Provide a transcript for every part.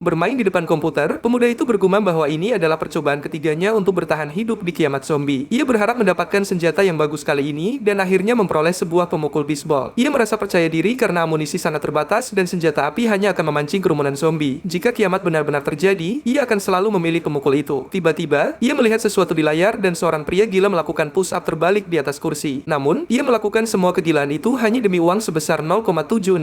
Bermain di depan komputer, pemuda itu bergumam bahwa ini adalah percobaan ketiganya untuk bertahan hidup di kiamat zombie. Ia berharap mendapatkan senjata yang bagus kali ini dan akhirnya memperoleh sebuah pemukul bisbol. Ia merasa percaya diri karena amunisi sangat terbatas dan senjata api hanya akan memancing kerumunan zombie. Jika kiamat benar-benar terjadi, ia akan selalu memilih pemukul itu. Tiba-tiba, ia melihat sesuatu di layar dan seorang pria gila melakukan push-up terbalik di atas kursi. Namun, ia melakukan semua kegilaan itu hanya demi uang sebesar $0,76.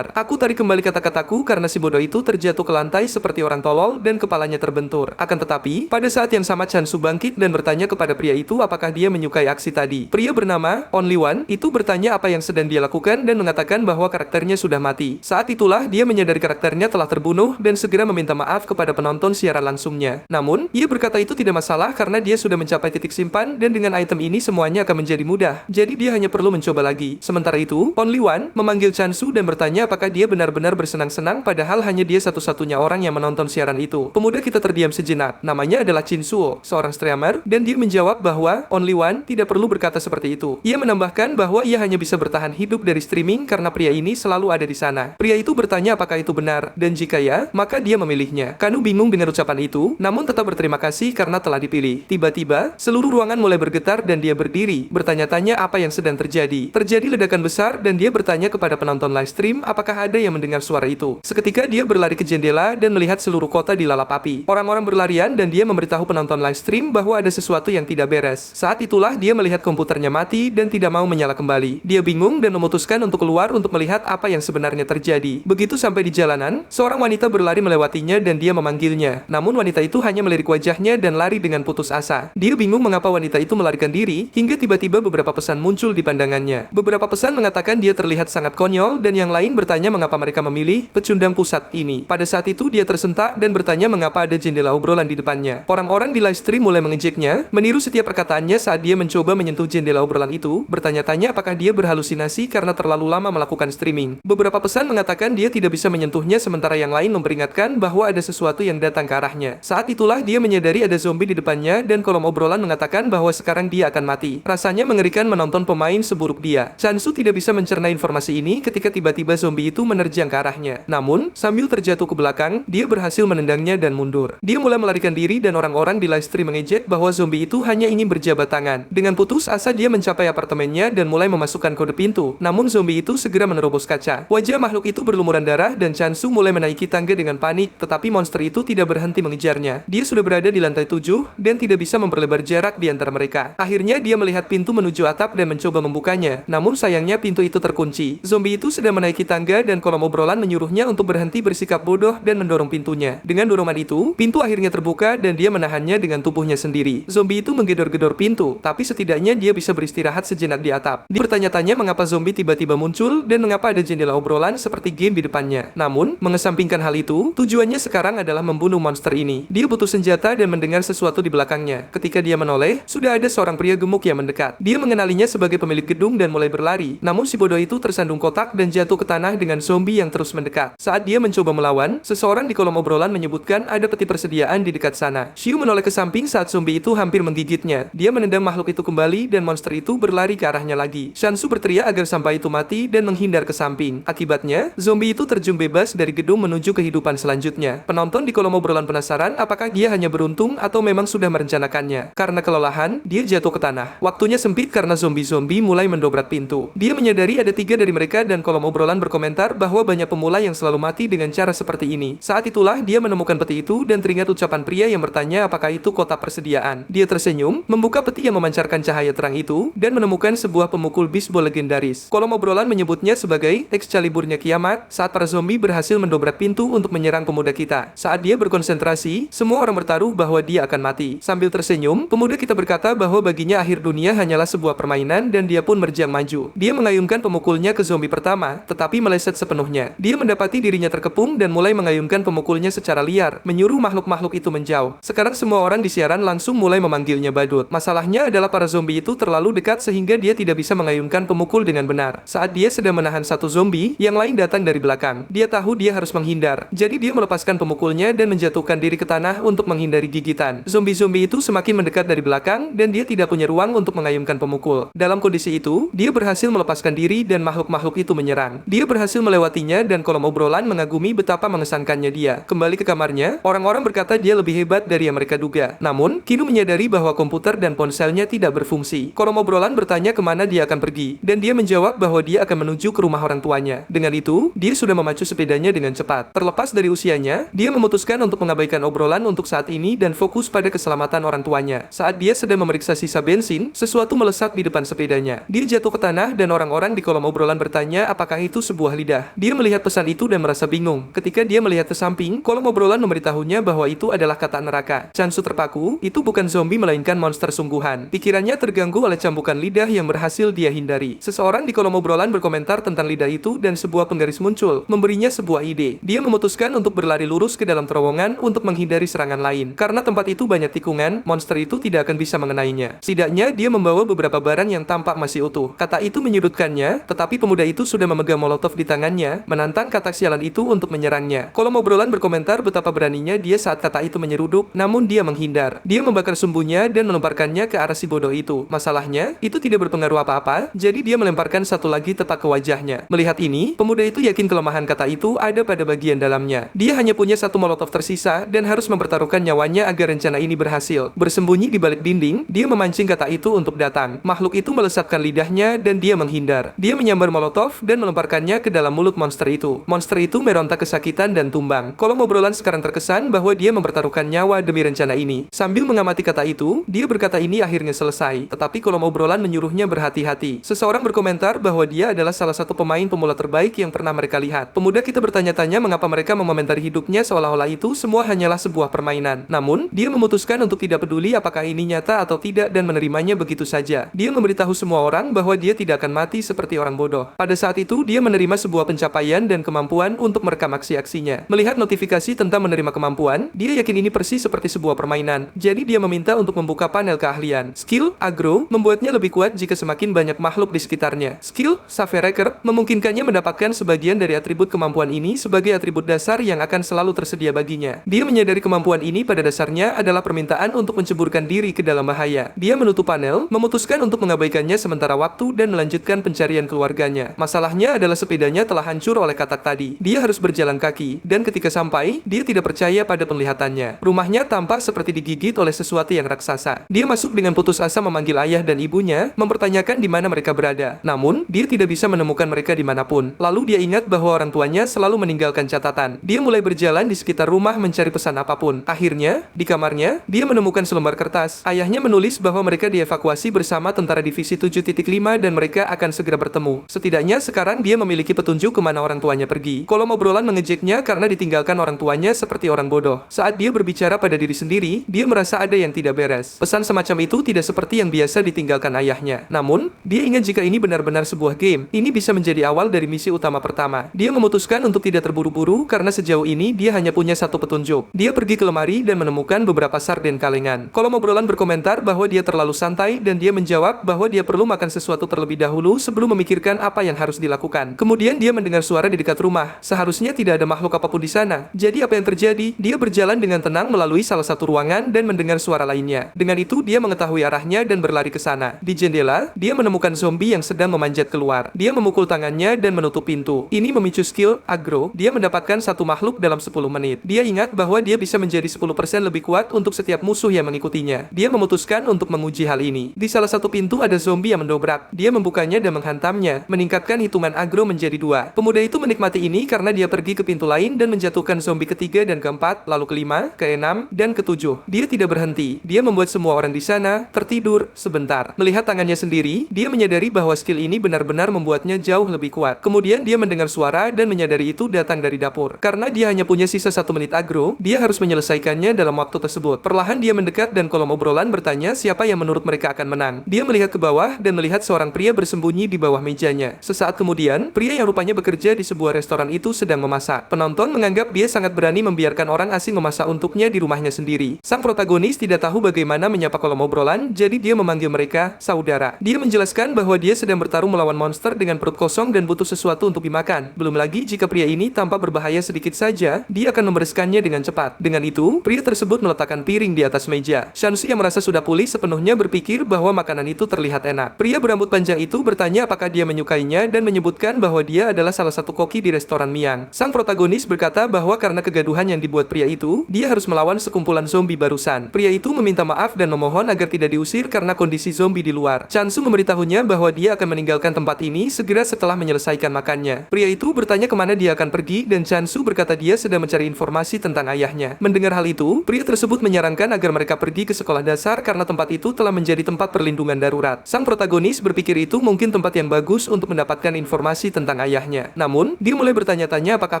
Aku tarik kembali kata-kataku karena si bodoh itu terjatuh ke lantai seperti orang tolol dan kepalanya terbentur. Akan tetapi, pada saat yang sama Chansu bangkit dan bertanya kepada pria itu apakah dia menyukai aksi tadi. Pria bernama Only One itu bertanya apa yang sedang dia lakukan dan mengatakan bahwa karakternya sudah mati. Saat itulah dia menyadari karakternya telah terbunuh dan segera meminta maaf kepada penonton siaran langsungnya. Namun, ia berkata itu tidak masalah karena dia sudah mencapai titik simpan dan dengan item ini semuanya akan menjadi mudah. Jadi dia hanya perlu mencoba lagi. Sementara itu, Only One memanggil Chansu dan bertanya apakah dia benar-benar bersenang-senang padahal hanya dia satu-satunya orang yang menonton siaran itu. Pemuda kita terdiam sejenak. Namanya adalah Chin Suo, seorang streamer, dan dia menjawab bahwa Only One tidak perlu berkata seperti itu. Ia menambahkan bahwa ia hanya bisa bertahan hidup dari streaming karena pria ini selalu ada di sana. Pria itu bertanya apakah itu benar, dan jika ya, maka dia memilihnya. Kanu bingung dengan ucapan itu, namun tetap berterima kasih karena telah dipilih. Tiba-tiba, seluruh ruangan mulai bergetar dan dia berdiri, bertanya-tanya apa yang sedang terjadi. Terjadi ledakan besar dan dia bertanya kepada penonton live stream apakah ada yang mendengar suara itu. Seketika dia berlari ke jendela dan melihat seluruh kota dilalap api. Orang-orang berlarian dan dia memberitahu penonton live stream bahwa ada sesuatu yang tidak beres. Saat itulah dia melihat komputernya mati dan tidak mau menyala kembali. Dia bingung dan memutuskan untuk keluar untuk melihat apa yang sebenarnya terjadi. Begitu sampai di jalanan, seorang wanita berlari melewatinya dan dia memanggilnya. Namun wanita itu hanya melirik wajahnya dan lari dengan putus asa. Dia bingung mengapa wanita itu melarikan diri, hingga tiba-tiba beberapa pesan muncul di pandangannya. Beberapa pesan mengatakan dia terlihat sangat konyol dan yang lain bertanya mengapa mereka memilih pecundang pusat ini. Pada saat itu dia tersentak dan bertanya mengapa ada jendela obrolan di depannya. Orang-orang di live stream mulai mengejeknya, meniru setiap perkataannya saat dia mencoba menyentuh jendela obrolan itu, bertanya-tanya apakah dia berhalusinasi karena terlalu lama melakukan streaming. Beberapa pesan mengatakan dia tidak bisa menyentuhnya sementara yang lain memperingatkan bahwa ada sesuatu yang datang ke arahnya. Saat itulah dia menyadari ada zombie di depannya dan kolom obrolan mengatakan bahwa sekarang dia akan mati. Rasanya mengerikan menonton pemain seburuk dia. Chansu tidak bisa mencerna informasi ini ketika tiba-tiba zombie itu menerjang ke arahnya. Namun, sambil terjatuh ke belakang, dia berhasil menendangnya dan mundur. Dia mulai melarikan diri dan orang-orang di live stream mengejek bahwa zombie itu hanya ingin berjabat tangan. Dengan putus asa dia mencapai apartemennya dan mulai memasukkan kode pintu. Namun zombie itu segera menerobos kaca. Wajah makhluk itu berlumuran darah dan Chansu mulai menaiki tangga dengan panik, tetapi monster itu tidak berhenti mengejarnya. Dia sudah berada di lantai 7 dan tidak bisa memperlebar jarak di antara mereka. Akhirnya dia melihat pintu menuju atap dan mencoba membukanya. Namun sayangnya pintu itu terkunci. Zombie itu sedang menaiki tangga dan kolom obrolan menyuruhnya untuk berhenti bersikap bodoh dan mendorong pintunya. Dengan dorongan itu, pintu akhirnya terbuka dan dia menahannya dengan tubuhnya sendiri. Zombie itu menggedor-gedor pintu, tapi setidaknya dia bisa beristirahat sejenak di atap. Dia bertanya-tanya mengapa zombie tiba-tiba muncul dan mengapa ada jendela obrolan seperti game di depannya. Namun, mengesampingkan hal itu, tujuannya sekarang adalah membunuh monster ini. Dia butuh senjata dan mendengar sesuatu di belakangnya. Ketika dia menoleh, sudah ada seorang pria gemuk yang mendekat. Dia mengenalinya sebagai pemilik gedung dan mulai berlari. Namun si bodoh itu tersandung kotak dan jatuh ke tanah dengan zombie yang terus mendekat. Saat dia mencoba melawan, seseorang di kolom obrolan menyebutkan ada peti persediaan di dekat sana. Xiu menoleh ke samping saat zombie itu hampir menggigitnya. Dia menendang makhluk itu kembali dan monster itu berlari ke arahnya lagi. Chansu berteriak agar sampah itu mati dan menghindar ke samping. Akibatnya, zombie itu terjun bebas dari gedung menuju kehidupan selanjutnya. Penonton di kolom obrolan penasaran apakah dia hanya beruntung atau memang sudah merencanakannya. Karena kelelahan, dia jatuh ke tanah. Waktunya sempit karena zombie-zombie mulai mendobrak pintu. Dia menyadari ada 3 dari mereka dan kolom obrolan berkomentar bahwa banyak pemula yang selalu mati dengan cara seperti ini. Saat itulah dia menemukan peti itu dan teringat ucapan pria yang bertanya apakah itu kotak persediaan. Dia tersenyum, membuka peti yang memancarkan cahaya terang itu, dan menemukan sebuah pemukul bisbol legendaris. Kolom obrolan menyebutnya sebagai Excaliburnya kiamat saat para zombie berhasil mendobrak pintu untuk menyerang pemuda kita. Saat dia berkonsentrasi, semua orang bertaruh bahwa dia akan mati. Sambil tersenyum, pemuda kita berkata bahwa baginya akhir dunia hanyalah sebuah permainan dan dia pun berjang maju. Dia mengayunkan pemukulnya ke zombie pertama, tetapi meleset sepenuhnya. Dia mendapati dirinya terkepung dan mulai mengayunkan pemukulnya secara liar, menyuruh makhluk-makhluk itu menjauh. Sekarang semua orang di siaran langsung mulai memanggilnya badut. Masalahnya adalah para zombie itu terlalu dekat sehingga dia tidak bisa mengayunkan pemukul dengan benar. Saat dia sedang menahan satu zombie, yang lain datang dari belakang. Dia tahu dia harus menghindar, jadi dia melepaskan pemukulnya dan menjatuhkan diri ke tanah untuk menghindari gigitan. Zombie-zombie itu semakin mendekat dari belakang dan dia tidak punya ruang untuk mengayunkan pemukul. Dalam kondisi itu, dia berhasil melepaskan diri dan makhluk-makhluk itu menyerang. Dia berhasil melewatinya dan kolom obrolan mengagumi betapa mengesankannya temannya dia. Kembali ke kamarnya, orang-orang berkata dia lebih hebat dari yang mereka duga. Namun, Kinu menyadari bahwa komputer dan ponselnya tidak berfungsi. Kolom obrolan bertanya kemana dia akan pergi, dan dia menjawab bahwa dia akan menuju ke rumah orang tuanya. Dengan itu, dia sudah memacu sepedanya dengan cepat. Terlepas dari usianya, dia memutuskan untuk mengabaikan obrolan untuk saat ini dan fokus pada keselamatan orang tuanya. Saat dia sedang memeriksa sisa bensin, sesuatu melesat di depan sepedanya. Dia jatuh ke tanah dan orang-orang di kolom obrolan bertanya apakah itu sebuah lidah. Dia melihat pesan itu dan merasa bingung. Ketika dia melihat ke samping, kolom obrolan memberitahunya bahwa itu adalah kata neraka. Chansu terpaku, itu bukan zombie melainkan monster sungguhan. Pikirannya terganggu oleh cambukan lidah yang berhasil dia hindari. Seseorang di kolom obrolan berkomentar tentang lidah itu dan sebuah penggaris muncul, memberinya sebuah ide. Dia memutuskan untuk berlari lurus ke dalam terowongan untuk menghindari serangan lain. Karena tempat itu banyak tikungan, monster itu tidak akan bisa mengenainya. Setidaknya dia membawa beberapa barang yang tampak masih utuh. Kata itu menyudutkannya, tetapi pemuda itu sudah memegang molotov di tangannya, menantang kata sialan itu untuk menyerangnya. Kolom obrolan berkomentar betapa beraninya dia saat kata itu menyeruduk, namun dia menghindar. Dia membakar sumbunya dan melemparkannya ke arah si bodoh itu. Masalahnya, itu tidak berpengaruh apa-apa, jadi dia melemparkan satu lagi tepat ke wajahnya. Melihat ini, pemuda itu yakin kelemahan kata itu ada pada bagian dalamnya. Dia hanya punya satu molotov tersisa dan harus mempertaruhkan nyawanya agar rencana ini berhasil. Bersembunyi di balik dinding, dia memancing kata itu untuk datang. Makhluk itu melesatkan lidahnya dan dia menghindar. Dia menyambar molotov dan melemparkannya ke dalam mulut monster itu. Monster itu meronta kesakitan dan tumbang. Kolom obrolan sekarang terkesan bahwa dia mempertaruhkan nyawa demi rencana ini. Sambil mengamati kata itu, dia berkata ini akhirnya selesai. Tetapi kolom obrolan menyuruhnya berhati-hati. Seseorang berkomentar bahwa dia adalah salah satu pemain pemula terbaik yang pernah mereka lihat. Pemuda kita bertanya-tanya mengapa mereka mengomentari hidupnya seolah-olah itu semua hanyalah sebuah permainan. Namun, dia memutuskan untuk tidak peduli apakah ini nyata atau tidak dan menerimanya begitu saja. Dia memberitahu semua orang bahwa dia tidak akan mati seperti orang bodoh. Pada saat itu, dia menerima sebuah pencapaian dan kemampuan untuk merekam aksi-aksinya. Melihat notifikasi tentang menerima kemampuan, dia yakin ini persis seperti sebuah permainan. Jadi dia meminta untuk membuka panel keahlian. Skill Agro membuatnya lebih kuat jika semakin banyak makhluk di sekitarnya. Skill Saveraker memungkinkannya mendapatkan sebagian dari atribut kemampuan ini sebagai atribut dasar yang akan selalu tersedia baginya. Dia menyadari kemampuan ini pada dasarnya adalah permintaan untuk menceburkan diri ke dalam bahaya. Dia menutup panel, memutuskan untuk mengabaikannya sementara waktu dan melanjutkan pencarian keluarganya. Masalahnya adalah sepedanya telah hancur oleh katak tadi. Dia harus berjalan kaki, dan ketika sampai, dia tidak percaya pada penglihatannya. Rumahnya tampak seperti digigit oleh sesuatu yang raksasa. Dia masuk dengan putus asa memanggil ayah dan ibunya, mempertanyakan di mana mereka berada. Namun, dia tidak bisa menemukan mereka dimanapun. Lalu dia ingat bahwa orang tuanya selalu meninggalkan catatan. Dia mulai berjalan di sekitar rumah mencari pesan apapun. Akhirnya, di kamarnya, dia menemukan selembar kertas. Ayahnya menulis bahwa mereka dievakuasi bersama tentara divisi 7.5 dan mereka akan segera bertemu. Setidaknya sekarang dia memiliki petunjuk kemana orang tuanya pergi. Kolom obrolan mengejeknya karena ditinggalkan orang tuanya seperti orang bodoh. Saat dia berbicara pada diri sendiri, dia merasa ada yang tidak beres. Pesan semacam itu tidak seperti yang biasa ditinggalkan ayahnya. Namun, dia ingat jika ini benar-benar sebuah game, ini bisa menjadi awal dari misi utama pertama. Dia memutuskan untuk tidak terburu-buru karena sejauh ini dia hanya punya satu petunjuk. Dia pergi ke lemari dan menemukan beberapa sarden kalengan. Kolom obrolan berkomentar bahwa dia terlalu santai dan dia menjawab bahwa dia perlu makan sesuatu terlebih dahulu sebelum memikirkan apa yang harus dilakukan. Kemudian dia mendengar suara di dekat rumah. Seharusnya tidak ada makhluk apapun di sana. Jadi apa yang terjadi? Dia berjalan dengan tenang melalui salah satu ruangan dan mendengar suara lainnya. Dengan itu dia mengetahui arahnya dan berlari ke sana. Di jendela, dia menemukan zombie yang sedang memanjat keluar. Dia memukul tangannya dan menutup pintu. Ini memicu skill Agro. Dia mendapatkan satu makhluk dalam 10 menit. Dia ingat bahwa dia bisa menjadi 10% lebih kuat untuk setiap musuh yang mengikutinya. Dia memutuskan untuk menguji hal ini. Di salah satu pintu ada zombie yang mendobrak. Dia membukanya dan menghantamnya, meningkatkan hitungan Agro menjadi 2. Pemuda itu menikmati ini karena dia pergi ke pintu lain dan menjatuhkan zombie ketiga dan keempat, lalu kelima, keenam, dan ketujuh. Dia tidak berhenti. Dia membuat semua orang di sana tertidur sebentar. Melihat tangannya sendiri, dia menyadari bahwa skill ini benar-benar membuatnya jauh lebih kuat. Kemudian dia mendengar suara dan menyadari itu datang dari dapur. Karena dia hanya punya sisa 1 menit Agro, dia harus menyelesaikannya dalam waktu tersebut. Perlahan dia mendekat dan kolom obrolan bertanya siapa yang menurut mereka akan menang. Dia melihat ke bawah dan melihat seorang pria bersembunyi di bawah mejanya. Sesaat kemudian, pria yang rupanya bekerja di sebuah restoran itu sedang memasak. Penonton menganggap dia sangat berani membiarkan orang asing memasak untuknya di rumahnya sendiri. Sang protagonis tidak tahu bagaimana menyapa kolom obrolan, jadi dia memanggil mereka saudara. Dia menjelaskan bahwa dia sedang bertarung melawan monster dengan perut kosong dan butuh sesuatu untuk dimakan. Belum lagi jika pria ini tampak berbahaya sedikit saja, dia akan membereskannya dengan cepat. Dengan itu, pria tersebut meletakkan piring di atas meja. Shansu yang merasa sudah pulih sepenuhnya berpikir bahwa makanan itu terlihat enak. Pria berambut panjang itu bertanya apakah dia menyukainya dan menyebutkan bahwa dia adalah salah satu koki di restoran Miang. Sang protagonis berkata berkata bahwa karena kegaduhan yang dibuat pria itu, dia harus melawan sekumpulan zombie barusan. Pria itu meminta maaf dan memohon agar tidak diusir karena kondisi zombie di luar. Chansu memberitahunya bahwa dia akan meninggalkan tempat ini segera setelah menyelesaikan makannya. Pria itu bertanya kemana dia akan pergi dan Chansu berkata dia sedang mencari informasi tentang ayahnya. Mendengar hal itu, pria tersebut menyarankan agar mereka pergi ke sekolah dasar karena tempat itu telah menjadi tempat perlindungan darurat. Sang protagonis berpikir itu mungkin tempat yang bagus untuk mendapatkan informasi tentang ayahnya. Namun, dia mulai bertanya-tanya apakah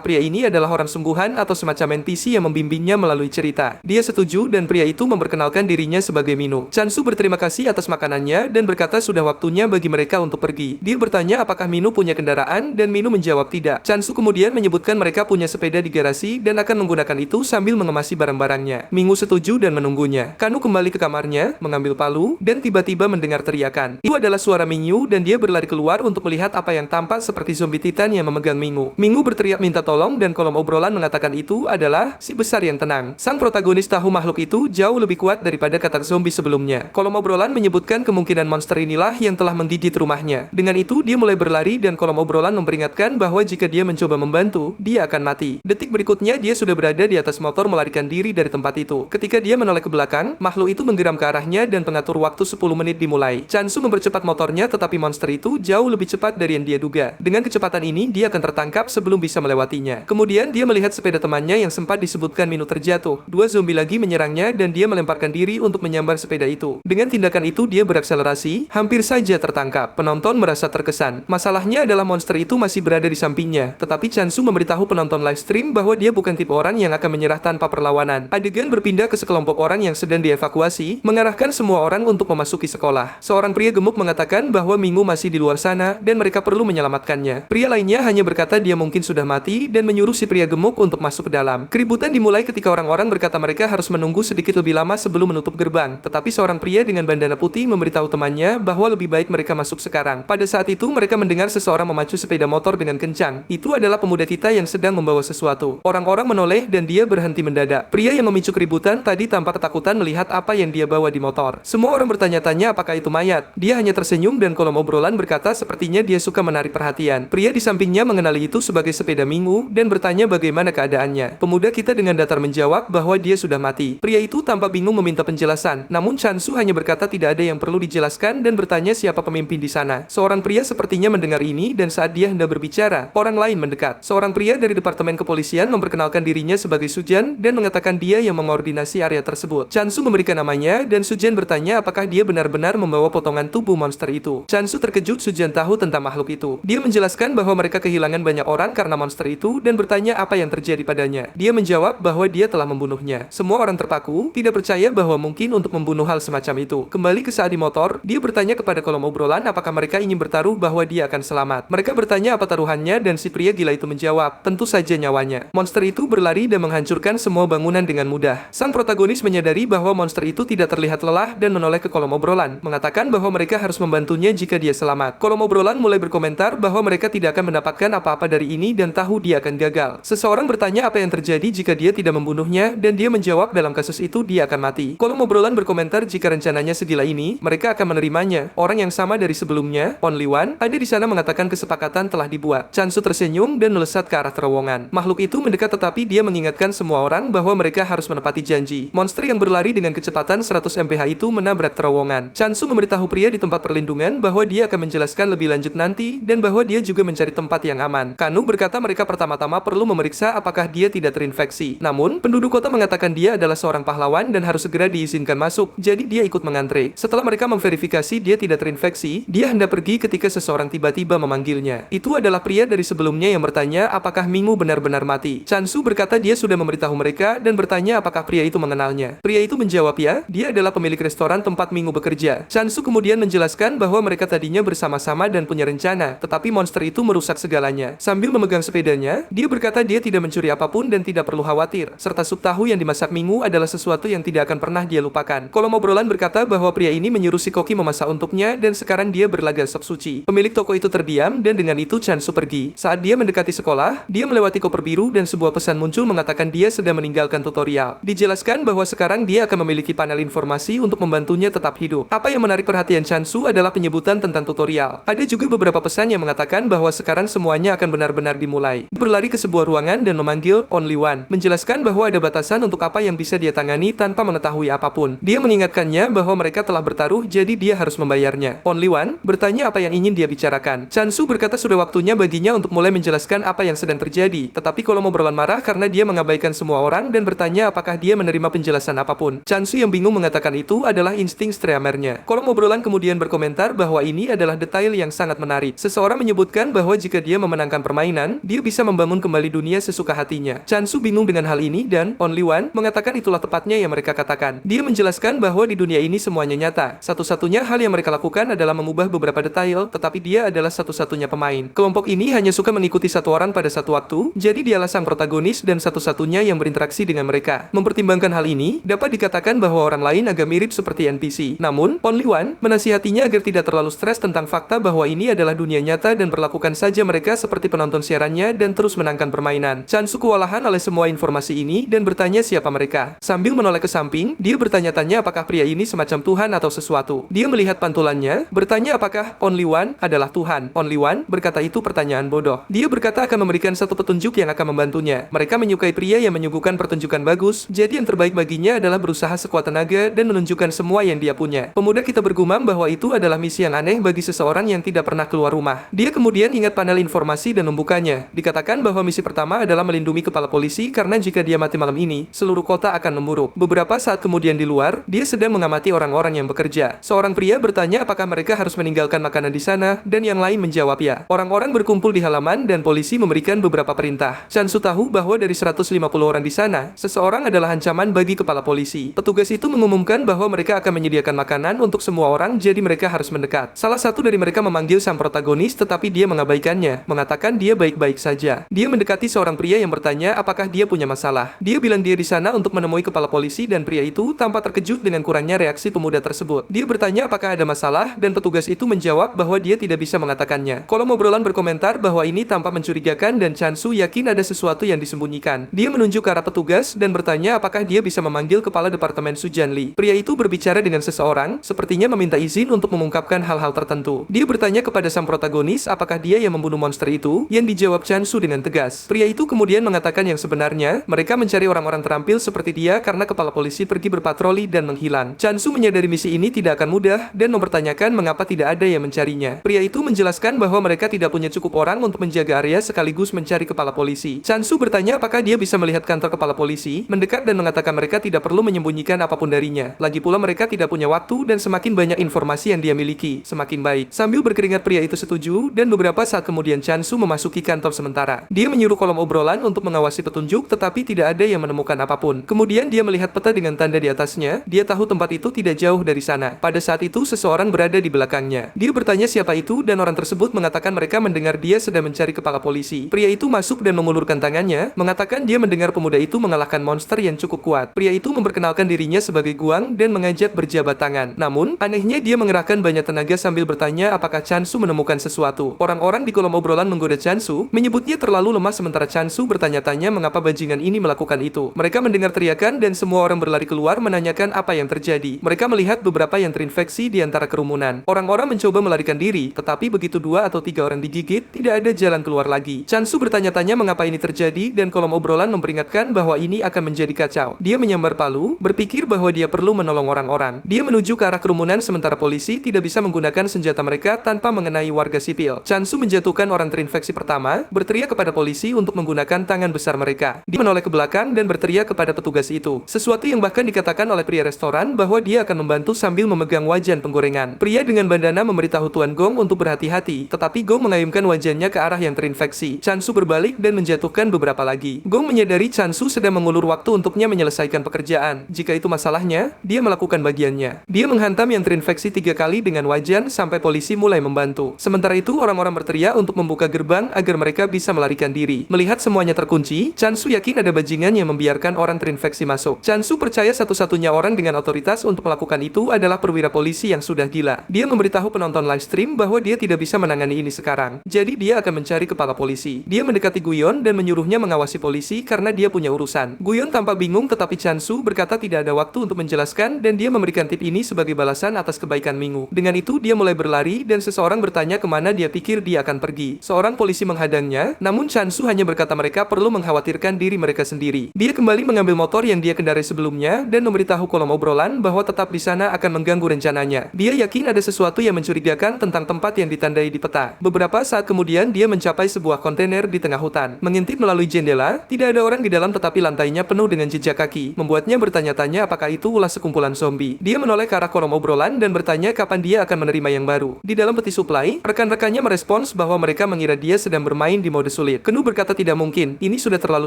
pria ini adalah orang sungguhan atau semacam NPC yang membimbingnya melalui cerita. Dia setuju dan pria itu memperkenalkan dirinya sebagai Minu. Chansu berterima kasih atas makanannya dan berkata sudah waktunya bagi mereka untuk pergi. Dia bertanya apakah Minu punya kendaraan dan Minu menjawab tidak. Chansu kemudian menyebutkan mereka punya sepeda di garasi dan akan menggunakan itu sambil mengemasi barang-barangnya. Minu setuju dan menunggunya. Kanu kembali ke kamarnya, mengambil palu, dan tiba-tiba mendengar teriakan. Itu adalah suara Mingyu dan dia berlari keluar untuk melihat apa yang tampak seperti zombie titan yang memegang Mingyu. Mingyu berteriak minta tolong dan kolom obrolan mengatakan itu adalah si besar yang tenang. Sang protagonis tahu makhluk itu jauh lebih kuat daripada kata zombie sebelumnya. Kolom obrolan menyebutkan kemungkinan monster inilah yang telah menggigit rumahnya. Dengan itu dia mulai berlari dan kolom obrolan memperingatkan bahwa jika dia mencoba membantu, dia akan mati. Detik berikutnya dia sudah berada di atas motor melarikan diri dari tempat itu. Ketika dia menoleh ke belakang, makhluk itu menggeram ke arahnya dan pengatur waktu 10 menit dimulai. Chansu mempercepat motornya tetapi monster itu jauh lebih cepat dari yang dia duga. Dengan kecepatan ini, dia akan tertangkap sebelum bisa melewatinya. Kemudian dia melihat sepeda temannya yang sempat disebutkan Minu terjatuh. Dua zombie lagi menyerangnya dan dia melemparkan diri untuk menyambar sepeda itu. Dengan tindakan itu dia berakselerasi, hampir saja tertangkap. Penonton merasa terkesan. Masalahnya adalah monster itu masih berada di sampingnya. Tetapi Chansu memberitahu penonton live stream bahwa dia bukan tipe orang yang akan menyerah tanpa perlawanan. Adegan berpindah ke sekelompok orang yang sedang dievakuasi, mengarahkan semua orang untuk memasuki sekolah. Seorang pria gemuk mengatakan bahwa Minggu masih di luar sana dan mereka perlu menyelamatkannya. Pria lainnya hanya berkata dia mungkin sudah mati dan menyuruh si pria gemuk untuk masuk ke dalam. Keributan dimulai ketika orang-orang berkata mereka harus menunggu sedikit lebih lama sebelum menutup gerbang. Tetapi seorang pria dengan bandana putih memberitahu temannya bahwa lebih baik mereka masuk sekarang. Pada saat itu mereka mendengar seseorang memacu sepeda motor dengan kencang. Itu adalah pemuda kita yang sedang membawa sesuatu. Orang-orang menoleh dan dia berhenti mendadak. Pria yang memicu keributan tadi tampak ketakutan melihat apa yang dia bawa di motor. Semua orang bertanya-tanya apakah itu mayat. Dia hanya tersenyum dan kolom obrolan berkata sepertinya dia suka menarik perhatian. Pria di sampingnya mengenali itu sebagai sepeda Minggu dan bertanya bagaimana keadaannya. Pemuda kita dengan datar menjawab bahwa dia sudah mati. Pria itu tampak bingung meminta penjelasan. Namun Chansu hanya berkata tidak ada yang perlu dijelaskan dan bertanya siapa pemimpin di sana. Seorang pria sepertinya mendengar ini dan saat dia hendak berbicara, orang lain mendekat. Seorang pria dari departemen kepolisian memperkenalkan dirinya sebagai Sujan dan mengatakan dia yang mengordinasi area tersebut. Chansu memberikan namanya dan Sujan bertanya apakah dia benar-benar membawa potongan tubuh monster itu. Chansu terkejut Sujan tahu tentang makhluk itu. Dia menjelaskan bahwa mereka kehilangan banyak orang karena monster itu dan bertanya apa yang terjadi padanya. Dia menjawab bahwa dia telah membunuhnya. Semua orang terpaku, tidak percaya bahwa mungkin untuk membunuh hal semacam itu. Kembali ke saat di motor, dia bertanya kepada kolom obrolan apakah mereka ingin bertaruh bahwa dia akan selamat. Mereka bertanya apa taruhannya dan si pria gila itu menjawab, tentu saja nyawanya. Monster itu berlari dan menghancurkan semua bangunan dengan mudah. Sang protagonis menyadari bahwa monster itu tidak terlihat lelah dan menoleh ke kolom obrolan, mengatakan bahwa mereka harus membantunya jika dia selamat. Kolom obrolan mulai berkomentar bahwa mereka tidak akan mendapatkan apa-apa dari ini dan tahu dia akan gagal. Seseorang bertanya apa yang terjadi jika dia tidak membunuhnya dan dia menjawab dalam kasus itu dia akan mati. Kolom obrolan berkomentar jika rencananya segila ini, mereka akan menerimanya. Orang yang sama dari sebelumnya, Only One, ada di sana mengatakan kesepakatan telah dibuat. Chansu tersenyum dan melesat ke arah terowongan. Makhluk itu mendekat tetapi dia mengingatkan semua orang bahwa mereka harus menepati janji. Monster yang berlari dengan kecepatan 100 mph itu menabrak terowongan. Chansu memberitahu pria di tempat perlindungan bahwa dia akan menjelaskan lebih lanjut nanti dan bahwa dia juga mencari tempat yang aman. Kanu berkata mereka pertama-tama perlu memeriksa apakah dia tidak terinfeksi. Namun, penduduk kota mengatakan dia adalah seorang pahlawan dan harus segera diizinkan masuk. Jadi dia ikut mengantre. Setelah mereka memverifikasi dia tidak terinfeksi, dia hendak pergi ketika seseorang tiba-tiba memanggilnya. Itu adalah pria dari sebelumnya yang bertanya apakah Minggu benar-benar mati. Chansu berkata dia sudah memberitahu mereka dan bertanya apakah pria itu mengenalnya. Pria itu menjawab ya, dia adalah pemilik restoran tempat Minggu bekerja. Chansu kemudian menjelaskan bahwa mereka tadinya bersama-sama dan punya rencana, tetapi monster itu merusak segalanya. Sambil memegang sepedanya, dia berkata dia tidak mencuri apapun dan tidak perlu khawatir, serta sup tahu yang dimasak Minggu adalah sesuatu yang tidak akan pernah dia lupakan. Kolom obrolan berkata bahwa pria ini menyuruh si koki memasak untuknya dan sekarang dia berlaga sop suci. Pemilik toko itu terdiam dan dengan itu Chansu pergi. Saat dia mendekati sekolah, dia melewati koper biru dan sebuah pesan muncul mengatakan dia sedang meninggalkan tutorial. Dijelaskan bahwa sekarang dia akan memiliki panel informasi untuk membantunya tetap hidup. Apa yang menarik perhatian Chansu adalah penyebutan tentang tutorial. Ada juga beberapa pesan yang mengatakan bahwa sekarang semuanya akan benar-benar dimulai. Berlari ke sebuah ruangan tangan dan memanggil Only One, menjelaskan bahwa ada batasan untuk apa yang bisa dia tangani tanpa mengetahui apapun. Dia mengingatkannya bahwa mereka telah bertaruh, jadi dia harus membayarnya. Only One bertanya apa yang ingin dia bicarakan. Chansu berkata sudah waktunya baginya untuk mulai menjelaskan apa yang sedang terjadi, tetapi kolom obrolan marah karena dia mengabaikan semua orang dan bertanya apakah dia menerima penjelasan apapun. Chansu yang bingung mengatakan itu adalah insting Streamernya. Kolom obrolan kemudian berkomentar bahwa ini adalah detail yang sangat menarik. Seseorang menyebutkan bahwa jika dia memenangkan permainan, dia bisa membangun kembali dunia sesuka hatinya. Chansu bingung dengan hal ini dan Only One mengatakan itulah tepatnya yang mereka katakan. Dia menjelaskan bahwa di dunia ini semuanya nyata. Satu-satunya hal yang mereka lakukan adalah mengubah beberapa detail, tetapi dia adalah satu-satunya pemain. Kelompok ini hanya suka mengikuti satu orang pada satu waktu, jadi dialah sang protagonis dan satu-satunya yang berinteraksi dengan mereka. Mempertimbangkan hal ini, dapat dikatakan bahwa orang lain agak mirip seperti NPC. Namun, Only One menasihatinya agar tidak terlalu stres tentang fakta bahwa ini adalah dunia nyata dan perlakukan saja mereka seperti penonton siarannya dan terus menangkan permainan. Chansu kewalahan oleh semua informasi ini dan bertanya siapa mereka. Sambil menoleh ke samping, dia bertanya-tanya apakah pria ini semacam Tuhan atau sesuatu. Dia melihat pantulannya, bertanya apakah Only One adalah Tuhan. Only One berkata itu pertanyaan bodoh. Dia berkata akan memberikan satu petunjuk yang akan membantunya. Mereka menyukai pria yang menyuguhkan pertunjukan bagus, jadi yang terbaik baginya adalah berusaha sekuat tenaga dan menunjukkan semua yang dia punya. Pemuda kita bergumam bahwa itu adalah misi yang aneh bagi seseorang yang tidak pernah keluar rumah. Dia kemudian ingat panel informasi dan membukanya. Dikatakan bahwa misi pertama adalah melindungi kepala polisi karena jika dia mati malam ini, seluruh kota akan memburuk. Beberapa saat kemudian di luar, dia sedang mengamati orang-orang yang bekerja. Seorang pria bertanya apakah mereka harus meninggalkan makanan di sana, dan yang lain menjawab ya. Orang-orang berkumpul di halaman dan polisi memberikan beberapa perintah. Chansu tahu bahwa dari 150 orang di sana, seseorang adalah ancaman bagi kepala polisi. Petugas itu mengumumkan bahwa mereka akan menyediakan makanan untuk semua orang, jadi mereka harus mendekat. Salah satu dari mereka memanggil sang protagonis, tetapi dia mengabaikannya, mengatakan dia baik-baik saja. Dia mendekati seorang pria yang bertanya apakah dia punya masalah. Dia bilang dia di sana untuk menemui kepala polisi dan pria itu tampak terkejut dengan kurangnya reaksi pemuda tersebut. Dia bertanya apakah ada masalah dan petugas itu menjawab bahwa dia tidak bisa mengatakannya. Kolom obrolan berkomentar bahwa ini tampak mencurigakan dan Chansu yakin ada sesuatu yang disembunyikan. Dia menunjuk ke arah petugas dan bertanya apakah dia bisa memanggil kepala departemen Su Janli. Pria itu berbicara dengan seseorang, sepertinya meminta izin untuk mengungkapkan hal-hal tertentu. Dia bertanya kepada sang protagonis apakah dia yang membunuh monster itu, yang dijawab Chansu dengan tegas. Pria itu kemudian mengatakan yang sebenarnya, mereka mencari orang-orang terampil seperti dia karena kepala polisi pergi berpatroli dan menghilang. Chansu menyadari misi ini tidak akan mudah dan mempertanyakan mengapa tidak ada yang mencarinya. Pria itu menjelaskan bahwa mereka tidak punya cukup orang untuk menjaga area sekaligus mencari kepala polisi. Chansu bertanya apakah dia bisa melihat kantor kepala polisi, mendekat dan mengatakan mereka tidak perlu menyembunyikan apapun darinya. Lagi pula mereka tidak punya waktu dan semakin banyak informasi yang dia miliki, semakin baik. Sambil berkeringat pria itu setuju dan beberapa saat kemudian Chansu memasuki kantor sementara. Dia menyuruh kolom obrolan untuk mengawasi petunjuk tetapi tidak ada yang menemukan apapun. Kemudian dia melihat peta dengan tanda di atasnya. Dia tahu tempat itu tidak jauh dari sana. Pada saat itu seseorang berada di belakangnya. Dia bertanya siapa itu dan orang tersebut mengatakan mereka mendengar dia sedang mencari kepala polisi. Pria itu masuk dan mengulurkan tangannya, mengatakan dia mendengar pemuda itu mengalahkan monster yang cukup kuat. Pria itu memperkenalkan dirinya sebagai Guang dan mengajak berjabat tangan. Namun, anehnya dia mengerahkan banyak tenaga sambil bertanya apakah Chansu menemukan sesuatu. Orang-orang di kolom obrolan menggoda Chansu, menyebutnya terlalu lemah sementara Chansu bertanya-tanya mengapa bajingan ini melakukan itu. Mereka mendengar teriakan dan semua orang berlari keluar menanyakan apa yang terjadi. Mereka melihat beberapa yang terinfeksi di antara kerumunan. Orang-orang mencoba melarikan diri, tetapi begitu 2 atau 3 orang digigit, tidak ada jalan keluar lagi. Chansu bertanya-tanya mengapa ini terjadi dan kolom obrolan memperingatkan bahwa ini akan menjadi kacau. Dia menyambar palu, berpikir bahwa dia perlu menolong orang-orang. Dia menuju ke arah kerumunan sementara polisi tidak bisa menggunakan senjata mereka tanpa mengenai warga sipil. Chansu menjatuhkan orang terinfeksi pertama, berteriak kepada polisi untuk menggunakan tangan besar mereka. Dia menoleh ke belakang dan berteriak kepada petugas itu. Sesuatu yang bahkan dikatakan oleh pria restoran bahwa dia akan membantu sambil memegang wajan penggorengan. Pria dengan bandana memberitahu Tuan Gong untuk berhati-hati, tetapi Gong mengayunkan wajannya ke arah yang terinfeksi. Chansu berbalik dan menjatuhkan beberapa lagi. Gong menyadari Chansu sedang mengulur waktu untuknya menyelesaikan pekerjaan. Jika itu masalahnya, dia melakukan bagiannya. Dia menghantam yang terinfeksi 3 kali dengan wajan sampai polisi mulai membantu. Sementara itu, orang-orang berteriak untuk membuka gerbang agar mereka bisa melarikan diri. Melihat semuanya terkunci, Chansu yakin ada bajingan yang membiarkan orang terinfeksi masuk. Chansu percaya satu-satunya orang dengan otoritas untuk melakukan itu adalah perwira polisi yang sudah gila. Dia memberitahu penonton live stream bahwa dia tidak bisa menangani ini sekarang. Jadi dia akan mencari kepala polisi. Dia mendekati Guyon dan menyuruhnya mengawasi polisi karena dia punya urusan. Guyon tampak bingung tetapi Chansu berkata tidak ada waktu untuk menjelaskan dan dia memberikan tip ini sebagai balasan atas kebaikan Minggu. Dengan itu dia mulai berlari dan seseorang bertanya kemana dia pikir dia akan pergi. Seorang polisi menghadangnya, namun Chansu hanya berkata berkata mereka perlu mengkhawatirkan diri mereka sendiri. Dia kembali mengambil motor yang dia kendarai sebelumnya dan memberitahu kolom obrolan bahwa tetap di sana akan mengganggu rencananya. Dia yakin ada sesuatu yang mencurigakan tentang tempat yang ditandai di peta. Beberapa saat kemudian dia mencapai sebuah kontainer di tengah hutan. Mengintip melalui jendela, tidak ada orang di dalam tetapi lantainya penuh dengan jejak kaki, membuatnya bertanya-tanya apakah itu ulah sekumpulan zombie. Dia menoleh ke arah kolom obrolan dan bertanya kapan dia akan menerima yang baru. Di dalam peti suplai, rekan-rekannya merespons bahwa mereka mengira dia sedang bermain di mode sulit. Kenu berkata tidak mungkin, ini sudah terlalu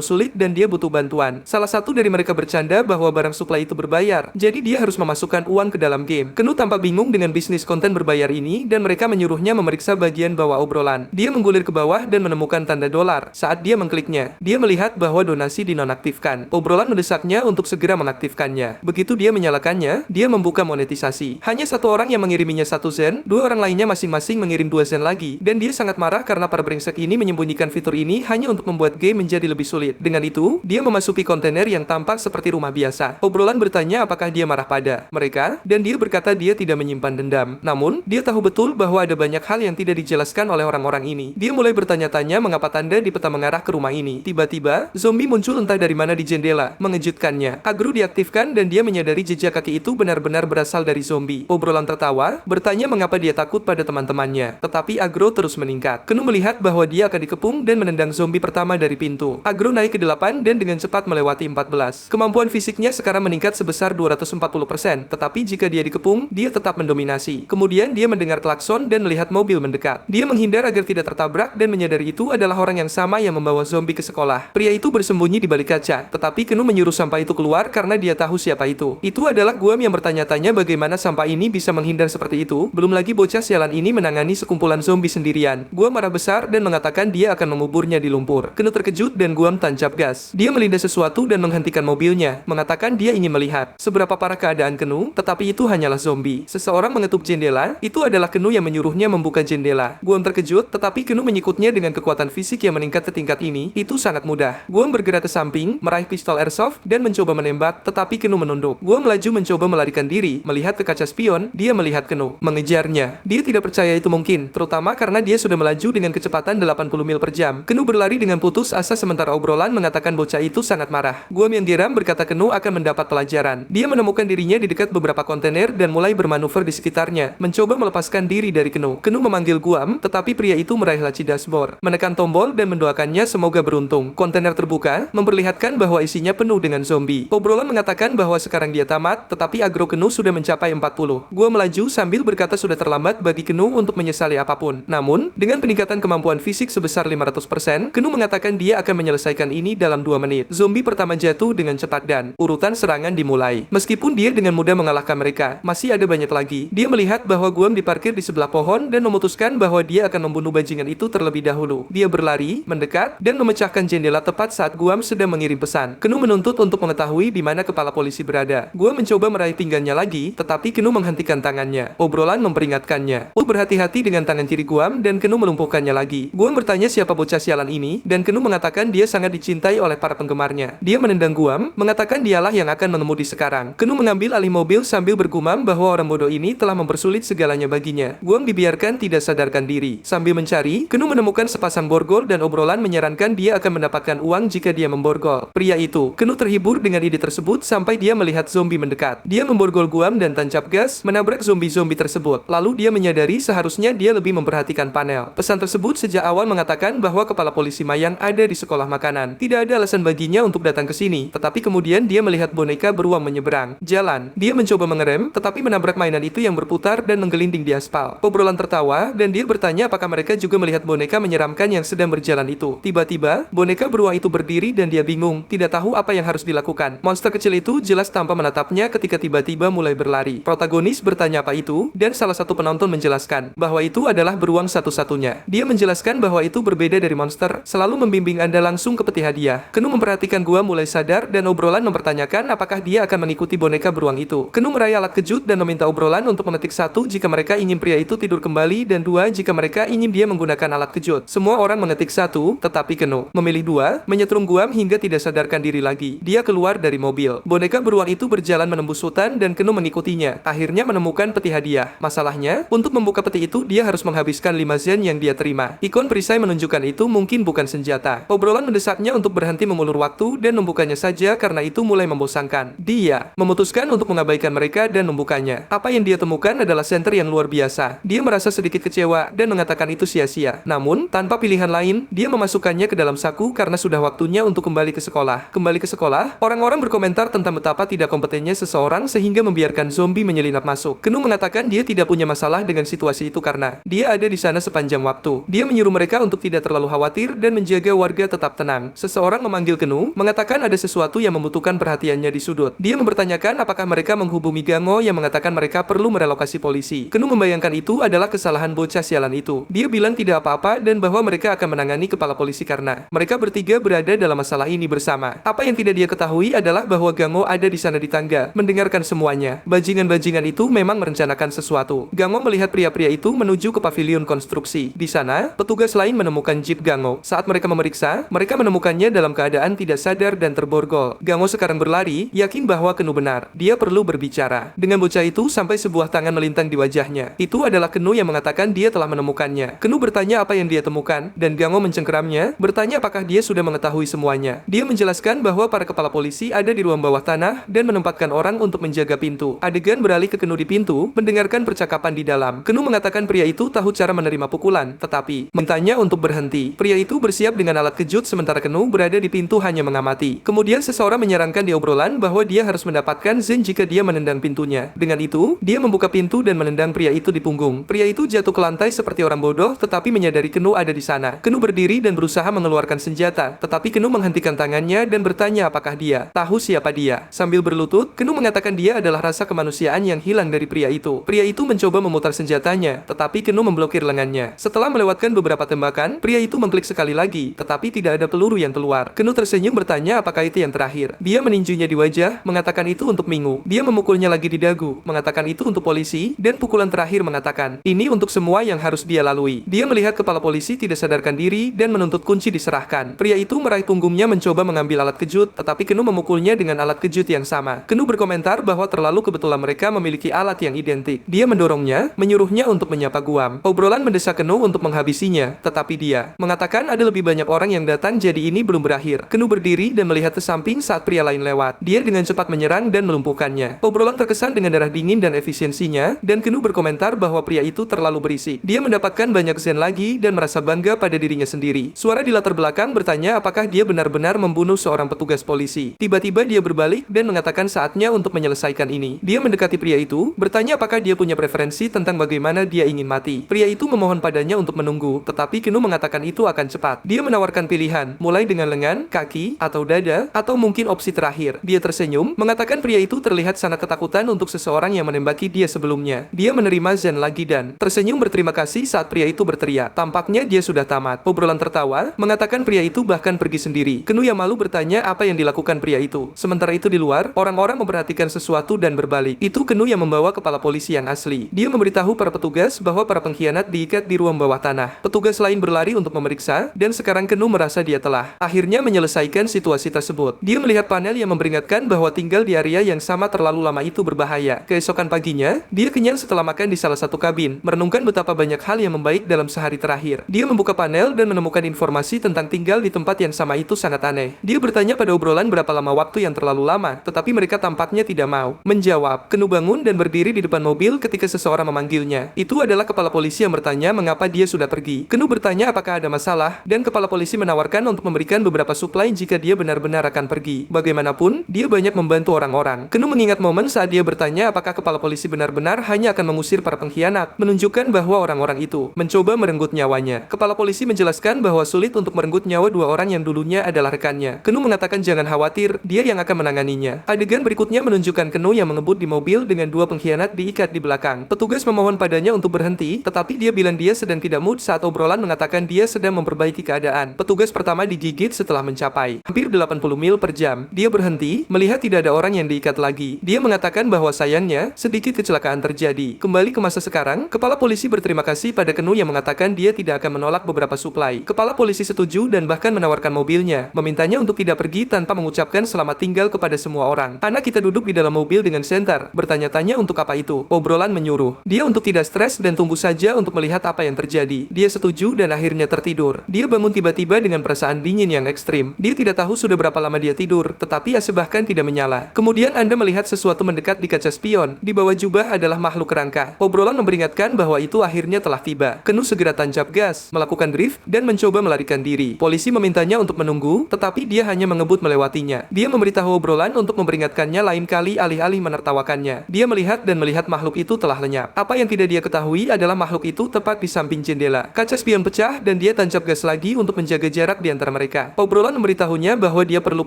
sulit dan dia butuh bantuan. Salah satu dari mereka bercanda bahwa barang suplai itu berbayar, jadi dia harus memasukkan uang ke dalam game. Kenu tampak bingung dengan bisnis konten berbayar ini dan mereka menyuruhnya memeriksa bagian bawah obrolan. Dia menggulir ke bawah dan menemukan tanda dolar. Saat dia mengkliknya, dia melihat bahwa donasi dinonaktifkan. Obrolan mendesaknya untuk segera mengaktifkannya. Begitu dia menyalakannya, dia membuka monetisasi. Hanya satu orang yang mengiriminya 1 sen, 2 orang lainnya masing-masing mengirim 2 sen lagi. Dan dia sangat marah karena para brengsek ini menyembunyikan fitur ini hanya untuk membuat game menjadi lebih sulit. Dengan itu, dia memasuki kontainer yang tampak seperti rumah biasa. Obrolan bertanya apakah dia marah pada mereka, dan dia berkata dia tidak menyimpan dendam. Namun, dia tahu betul bahwa ada banyak hal yang tidak dijelaskan oleh orang-orang ini. Dia mulai bertanya-tanya mengapa tanda di peta mengarah ke rumah ini. Tiba-tiba, zombie muncul entah dari mana di jendela, mengejutkannya. Agro diaktifkan dan dia menyadari jejak kaki itu benar-benar berasal dari zombie. Obrolan tertawa, bertanya mengapa dia takut pada teman-temannya. Tetapi Agro terus meningkat. Kenu melihat bahwa dia akan dikepung dan menendang zombie pertama dari pintu. Agro naik ke 8 dan dengan cepat melewati 14. Kemampuan fisiknya sekarang meningkat sebesar 240%, tetapi jika dia dikepung, dia tetap mendominasi. Kemudian dia mendengar klakson dan melihat mobil mendekat. Dia menghindar agar tidak tertabrak dan menyadari itu adalah orang yang sama yang membawa zombie ke sekolah. Pria itu bersembunyi di balik kaca, tetapi Kenu menyuruh sampah itu keluar karena dia tahu siapa itu. Itu adalah Guam yang bertanya-tanya bagaimana sampah ini bisa menghindar seperti itu. Belum lagi bocah sialan ini menangani sekumpulan zombie sendirian. Guam marah besar dan mengatakan dia akan menguburnya di lumpur. Kenu terkejut dan Guam tancap gas. Dia melindas sesuatu dan menghentikan mobilnya, mengatakan dia ingin melihat seberapa parah keadaan Kenu, tetapi itu hanyalah zombie. Seseorang mengetuk jendela, itu adalah Kenu yang menyuruhnya membuka jendela. Guam terkejut, tetapi Kenu menyikutnya dengan kekuatan fisik yang meningkat ke tingkat ini. Itu sangat mudah. Guam bergerak ke samping, meraih pistol airsoft, dan mencoba menembak, tetapi Kenu menunduk. Guam melaju mencoba melarikan diri, melihat ke kaca spion, dia melihat Kenu, mengejarnya. Dia tidak percaya itu mungkin, terutama karena dia sudah melaju dengan kecepatan 80 mil per jam. Kenu berlari dengan putus asa sementara obrolan mengatakan bocah itu sangat marah. Guam yang geram berkata Kenu akan mendapat pelajaran. Dia menemukan dirinya di dekat beberapa kontainer dan mulai bermanuver di sekitarnya, mencoba melepaskan diri dari Kenu. Kenu memanggil Guam, tetapi pria itu meraih laci dashboard, menekan tombol dan mendoakannya semoga beruntung. Kontainer terbuka, memperlihatkan bahwa isinya penuh dengan zombie. Obrolan mengatakan bahwa sekarang dia tamat, tetapi agro Kenu sudah mencapai 40. Guam melaju sambil berkata sudah terlambat bagi Kenu untuk menyesali apapun. Namun, dengan peningkatan kemampuan fisik sebesar 500%, Kenu mengatakan dia akan menyelesaikan ini dalam 2 menit. Zombie pertama jatuh dengan cepat dan urutan serangan dimulai. Meskipun dia dengan mudah mengalahkan mereka, masih ada banyak lagi. Dia melihat bahwa Guam diparkir di sebelah pohon dan memutuskan bahwa dia akan membunuh bajingan itu terlebih dahulu. Dia berlari, mendekat, dan memecahkan jendela tepat saat Guam sedang mengirim pesan. Kenu menuntut untuk mengetahui di mana kepala polisi berada. Guam mencoba meraih pinggangnya lagi, tetapi Kenu menghentikan tangannya. Obrolan memperingatkannya. Berhati-hati dengan tangan kiri Guam dan Kenu melumpuhkannya lagi. Guam bertanya siapa bocah sialan ini, dan Kenu mengatakan dia sangat dicintai oleh para penggemarnya. Dia menendang Guam, mengatakan dialah yang akan mengemudi sekarang. Kenu mengambil alih mobil sambil bergumam bahwa orang bodoh ini telah mempersulit segalanya baginya. Guam dibiarkan tidak sadarkan diri. Sambil mencari, Kenu menemukan sepasang borgol dan obrolan menyarankan dia akan mendapatkan uang jika dia memborgol. Pria itu, Kenu terhibur dengan ide tersebut sampai dia melihat zombie mendekat. Dia memborgol Guam dan tancap gas, menabrak zombie-zombie tersebut. Lalu dia menyadari seharusnya dia lebih memperhatikan panel. Pesan tersebut sejak awal mengatakan bahwa kepala polisi Mayang ada di sekolah makanan. Tidak ada alasan baginya untuk datang ke sini, tetapi kemudian dia melihat boneka beruang menyeberang jalan. Dia mencoba mengerem, tetapi menabrak mainan itu yang berputar dan menggelinding di aspal. Obrolan tertawa, dan dia bertanya apakah mereka juga melihat boneka menyeramkan yang sedang berjalan itu. Tiba-tiba, boneka beruang itu berdiri dan dia bingung, tidak tahu apa yang harus dilakukan. Monster kecil itu jelas tanpa menatapnya ketika tiba-tiba mulai berlari. Protagonis bertanya apa itu, dan salah satu penonton menjelaskan bahwa itu adalah beruang satu-satunya. Dia menjelaskan bahwa itu berbeda dari monster, selalu membimbing Anda langsung ke peti hadiah. Kenu memperhatikan Guam mulai sadar dan obrolan mempertanyakan apakah dia akan mengikuti boneka beruang itu. Kenu meraih alat kejut dan meminta obrolan untuk memetik 1 jika mereka ingin pria itu tidur kembali dan 2 jika mereka ingin dia menggunakan alat kejut. Semua orang mengetik 1, tetapi Kenu memilih 2, menyetrum Guam hingga tidak sadarkan diri lagi. Dia keluar dari mobil. Boneka beruang itu berjalan menembus hutan dan Kenu mengikutinya. Akhirnya menemukan peti hadiah. Masalahnya, untuk membuka peti itu dia harus menghabiskan 5 zen yang dia terima. Ikon perisai menunjukkan itu mungkin bukan senjata. Obrolan mendesaknya untuk berhenti mengulur waktu dan membukanya saja karena itu mulai membosankan. Dia memutuskan untuk mengabaikan mereka dan membukanya. Apa yang dia temukan adalah senter yang luar biasa. Dia merasa sedikit kecewa dan mengatakan itu sia-sia. Namun, tanpa pilihan lain, dia memasukkannya ke dalam saku karena sudah waktunya untuk kembali ke sekolah. Kembali ke sekolah, orang-orang berkomentar tentang betapa tidak kompetennya seseorang sehingga membiarkan zombie menyelinap masuk. Kenu mengatakan dia tidak punya masalah dengan situasi itu karena dia ada di sana sepanjang waktu. Dia menyuruh mereka untuk tidak terlalu khawatir dan menjaga warga tetap tenang. Seseorang memanggil Kenu, mengatakan ada sesuatu yang membutuhkan perhatiannya di sudut. Dia mempertanyakan apakah mereka menghubungi Gango yang mengatakan mereka perlu merelokasi polisi. Kenu membayangkan itu adalah kesalahan bocah sialan itu. Dia bilang tidak apa-apa dan bahwa mereka akan menangani kepala polisi karena mereka bertiga berada dalam masalah ini bersama. Apa yang tidak dia ketahui adalah bahwa Gango ada di sana di tangga, mendengarkan semuanya. Bajingan-bajingan itu memang merencanakan sesuatu. Gango melihat pria-pria itu menuju ke pavilion konstruksi. Di sana, petugas lain menemukan jeep Gango. Saat mereka memeriksa, mereka menemukannya dalam keadaan tidak sadar dan terborgol. Gango sekarang berlari, yakin bahwa Kenu benar. Dia perlu berbicara. Dengan bocah itu sampai sebuah tangan melintang di wajahnya. Itu adalah Kenu yang mengatakan dia telah menemukannya. Kenu bertanya apa yang dia temukan, dan Gango mencengkeramnya, bertanya apakah dia sudah mengetahui semuanya. Dia menjelaskan bahwa para kepala polisi ada di ruang bawah tanah dan menempatkan orang untuk menjaga pintu. Adegan beralih ke Kenu di pintu, mendengarkan percakapan di dalam. Kenu mengatakan pria itu tahu cara menerima pukulan, tetapi mintanya untuk berhenti. Pria itu bersiap dengan alat kejut sementara Kenu berada di pintu hanya mengamati. Kemudian seseorang menyarankan di obrolan bahwa dia harus mendapatkan Zen jika dia menendang pintunya. Dengan itu, dia membuka pintu dan menendang pria itu di punggung. Pria itu jatuh ke lantai seperti orang bodoh, tetapi menyadari Kenu ada di sana. Kenu berdiri dan berusaha mengeluarkan senjata, tetapi Kenu menghentikan tangannya dan bertanya apakah dia tahu siapa dia. Sambil berlutut, Kenu mengatakan dia adalah rasa kemanusiaan yang hilang dari pria itu. Pria itu mencoba memutar senjatanya, tetapi Kenu memblokir lengannya. Setelah melewatkan beberapa tembakan, pria itu mengklik sekali lagi, tetapi tidak ada peluru yang keluar. Kenu tersenyum bertanya apakah itu yang terakhir. Dia meninjunya di wajah, mengatakan itu untuk Mingu. Dia memukulnya lagi di dagu, mengatakan itu untuk polisi, dan pukulan terakhir mengatakan, ini untuk semua yang harus dia lalui. Dia melihat kepala polisi tidak sadarkan diri dan menuntut kunci diserahkan. Pria itu meraih punggungnya mencoba mengambil alat kejut, tetapi Kenu memukulnya dengan alat kejut yang sama. Kenu berkomentar bahwa terlalu kebetulan mereka memiliki alat yang identik. Dia mendorongnya, menyuruhnya untuk menyapa Guam. Obrolan mendesak Kenu untuk menghabisinya, tetapi dia mengatakan ada lebih banyak orang yang datang jadi ini belum berakhir. Kenu berdiri dan melihat ke samping saat pria lain lewat. Dia dengan cepat menyerang dan melumpuhkannya. Obrolan terkesan dengan darah dingin dan efisiensinya, dan Kenu berkomentar bahwa pria itu terlalu berisik. Dia mendapatkan banyak zen lagi dan merasa bangga pada dirinya sendiri. Suara di latar belakang bertanya apakah dia benar-benar membunuh seorang petugas polisi. Tiba-tiba dia berbalik dan mengatakan saatnya untuk menyelesaikan ini. Dia mendekati pria itu, bertanya apakah dia punya preferensi tentang bagaimana dia ingin mati. Pria itu memohon padanya untuk menunggu, tetapi Kenu mengatakan itu akan cepat. Dia menawarkan pilihan, mulai dengan lengan, kaki, atau dada, atau mungkin opsi terakhir. Dia tersenyum, mengatakan pria itu terlihat sangat ketakutan untuk seseorang yang menembaki dia sebelumnya. Dia menerima zen lagi dan tersenyum berterima kasih saat pria itu berteriak. Tampaknya dia sudah tamat. Obrolan tertawa, mengatakan pria itu bahkan pergi sendiri. Kenu yang malu bertanya apa yang dilakukan pria itu. Sementara itu di luar, orang-orang memperhatikan sesuatu dan berbalik. Itu Kenu yang membawa kepala polisi yang asli. Dia memberitahu para petugas bahwa para pengkhianat diikat di ruang bawah tanah. Petugas lain berlari untuk memeriksa, dan sekarang Kenu merasa dia telah akhirnya menyelesaikan situasi tersebut. Dia melihat panel yang memperingatkan bahwa tinggal di area yang sama terlalu lama itu berbahaya. Keesokan paginya, dia kenyang setelah makan di salah satu kabin, merenungkan betapa banyak hal yang membaik dalam sehari terakhir. Dia membuka panel dan menemukan informasi tentang tinggal di tempat yang sama itu sangat aneh. Dia bertanya pada obrolan berapa lama waktu yang terlalu lama, tetapi mereka tampaknya tidak mau menjawab. Kenu bangun dan berdiri di depan mobil ketika seseorang memanggilnya. Itu adalah kepala polisi yang bertanya mengapa dia sudah pergi. Kenu bertanya apakah ada masalah, dan kepala polisi menawarkan untuk memberikan beberapa suplai jika dia benar-benar akan pergi. Bagaimanapun, dia banyak membantu orang-orang. Kenu mengingat momen saat dia bertanya apakah kepala polisi benar-benar hanya akan mengusir para pengkhianat, menunjukkan bahwa orang-orang itu mencoba merenggut nyawanya. Kepala polisi menjelaskan bahwa sulit untuk merenggut nyawa dua orang yang dulunya adalah rekannya. Kenu mengatakan jangan khawatir, dia yang akan menanganinya. Adegan berikutnya menunjukkan Kenu yang mengebut di mobil dengan dua pengkhianat diikat di belakang. Petugas memohon padanya untuk berhenti, tetapi dia bilang dia sedang tidak mood saat obrolan mengatakan dia sedang memperbaiki keadaan. Petugas pertama digigit setelah mencapai hampir 80 mil per jam. Dia berhenti, melihat tidak ada orang yang diikat lagi. Dia mengatakan bahwa sayangnya, sedikit kecelakaan terjadi. Kembali ke masa sekarang, kepala polisi berterima kasih pada Kenu yang mengatakan dia tidak akan menolak beberapa suplai. Kepala polisi setuju dan bahkan menawarkan mobilnya, memintanya untuk tidak pergi tanpa mengucapkan selamat tinggal kepada semua orang. Anak kita duduk di dalam mobil dengan Center, bertanya-tanya untuk apa itu. Obrolan menyuruh dia untuk tidak stres dan tunggu saja untuk melihat apa yang terjadi. Dia setuju dan akhirnya tertidur. Dia bangun bangun tiba-tiba dengan perasaan dingin yang ekstrim. Dia tidak tahu sudah berapa lama dia tidur, tetapi AC bahkan tidak menyala. Kemudian Anda melihat sesuatu mendekat di kaca spion. Di bawah jubah adalah makhluk kerangka. Obrolan memperingatkan bahwa itu akhirnya telah tiba. Kenu segera tancap gas, melakukan drift, dan mencoba melarikan diri. Polisi memintanya untuk menunggu, tetapi dia hanya mengebut melewatinya. Dia memberitahu obrolan untuk memperingatkannya lain kali alih-alih menertawakannya. Dia melihat dan melihat makhluk itu telah lenyap. Apa yang tidak dia ketahui adalah makhluk itu tepat di samping jendela. Kaca spion pecah dan dia tancap gas lagi untuk menjaga jarak di antara mereka. Obrolan memberitahunya bahwa dia perlu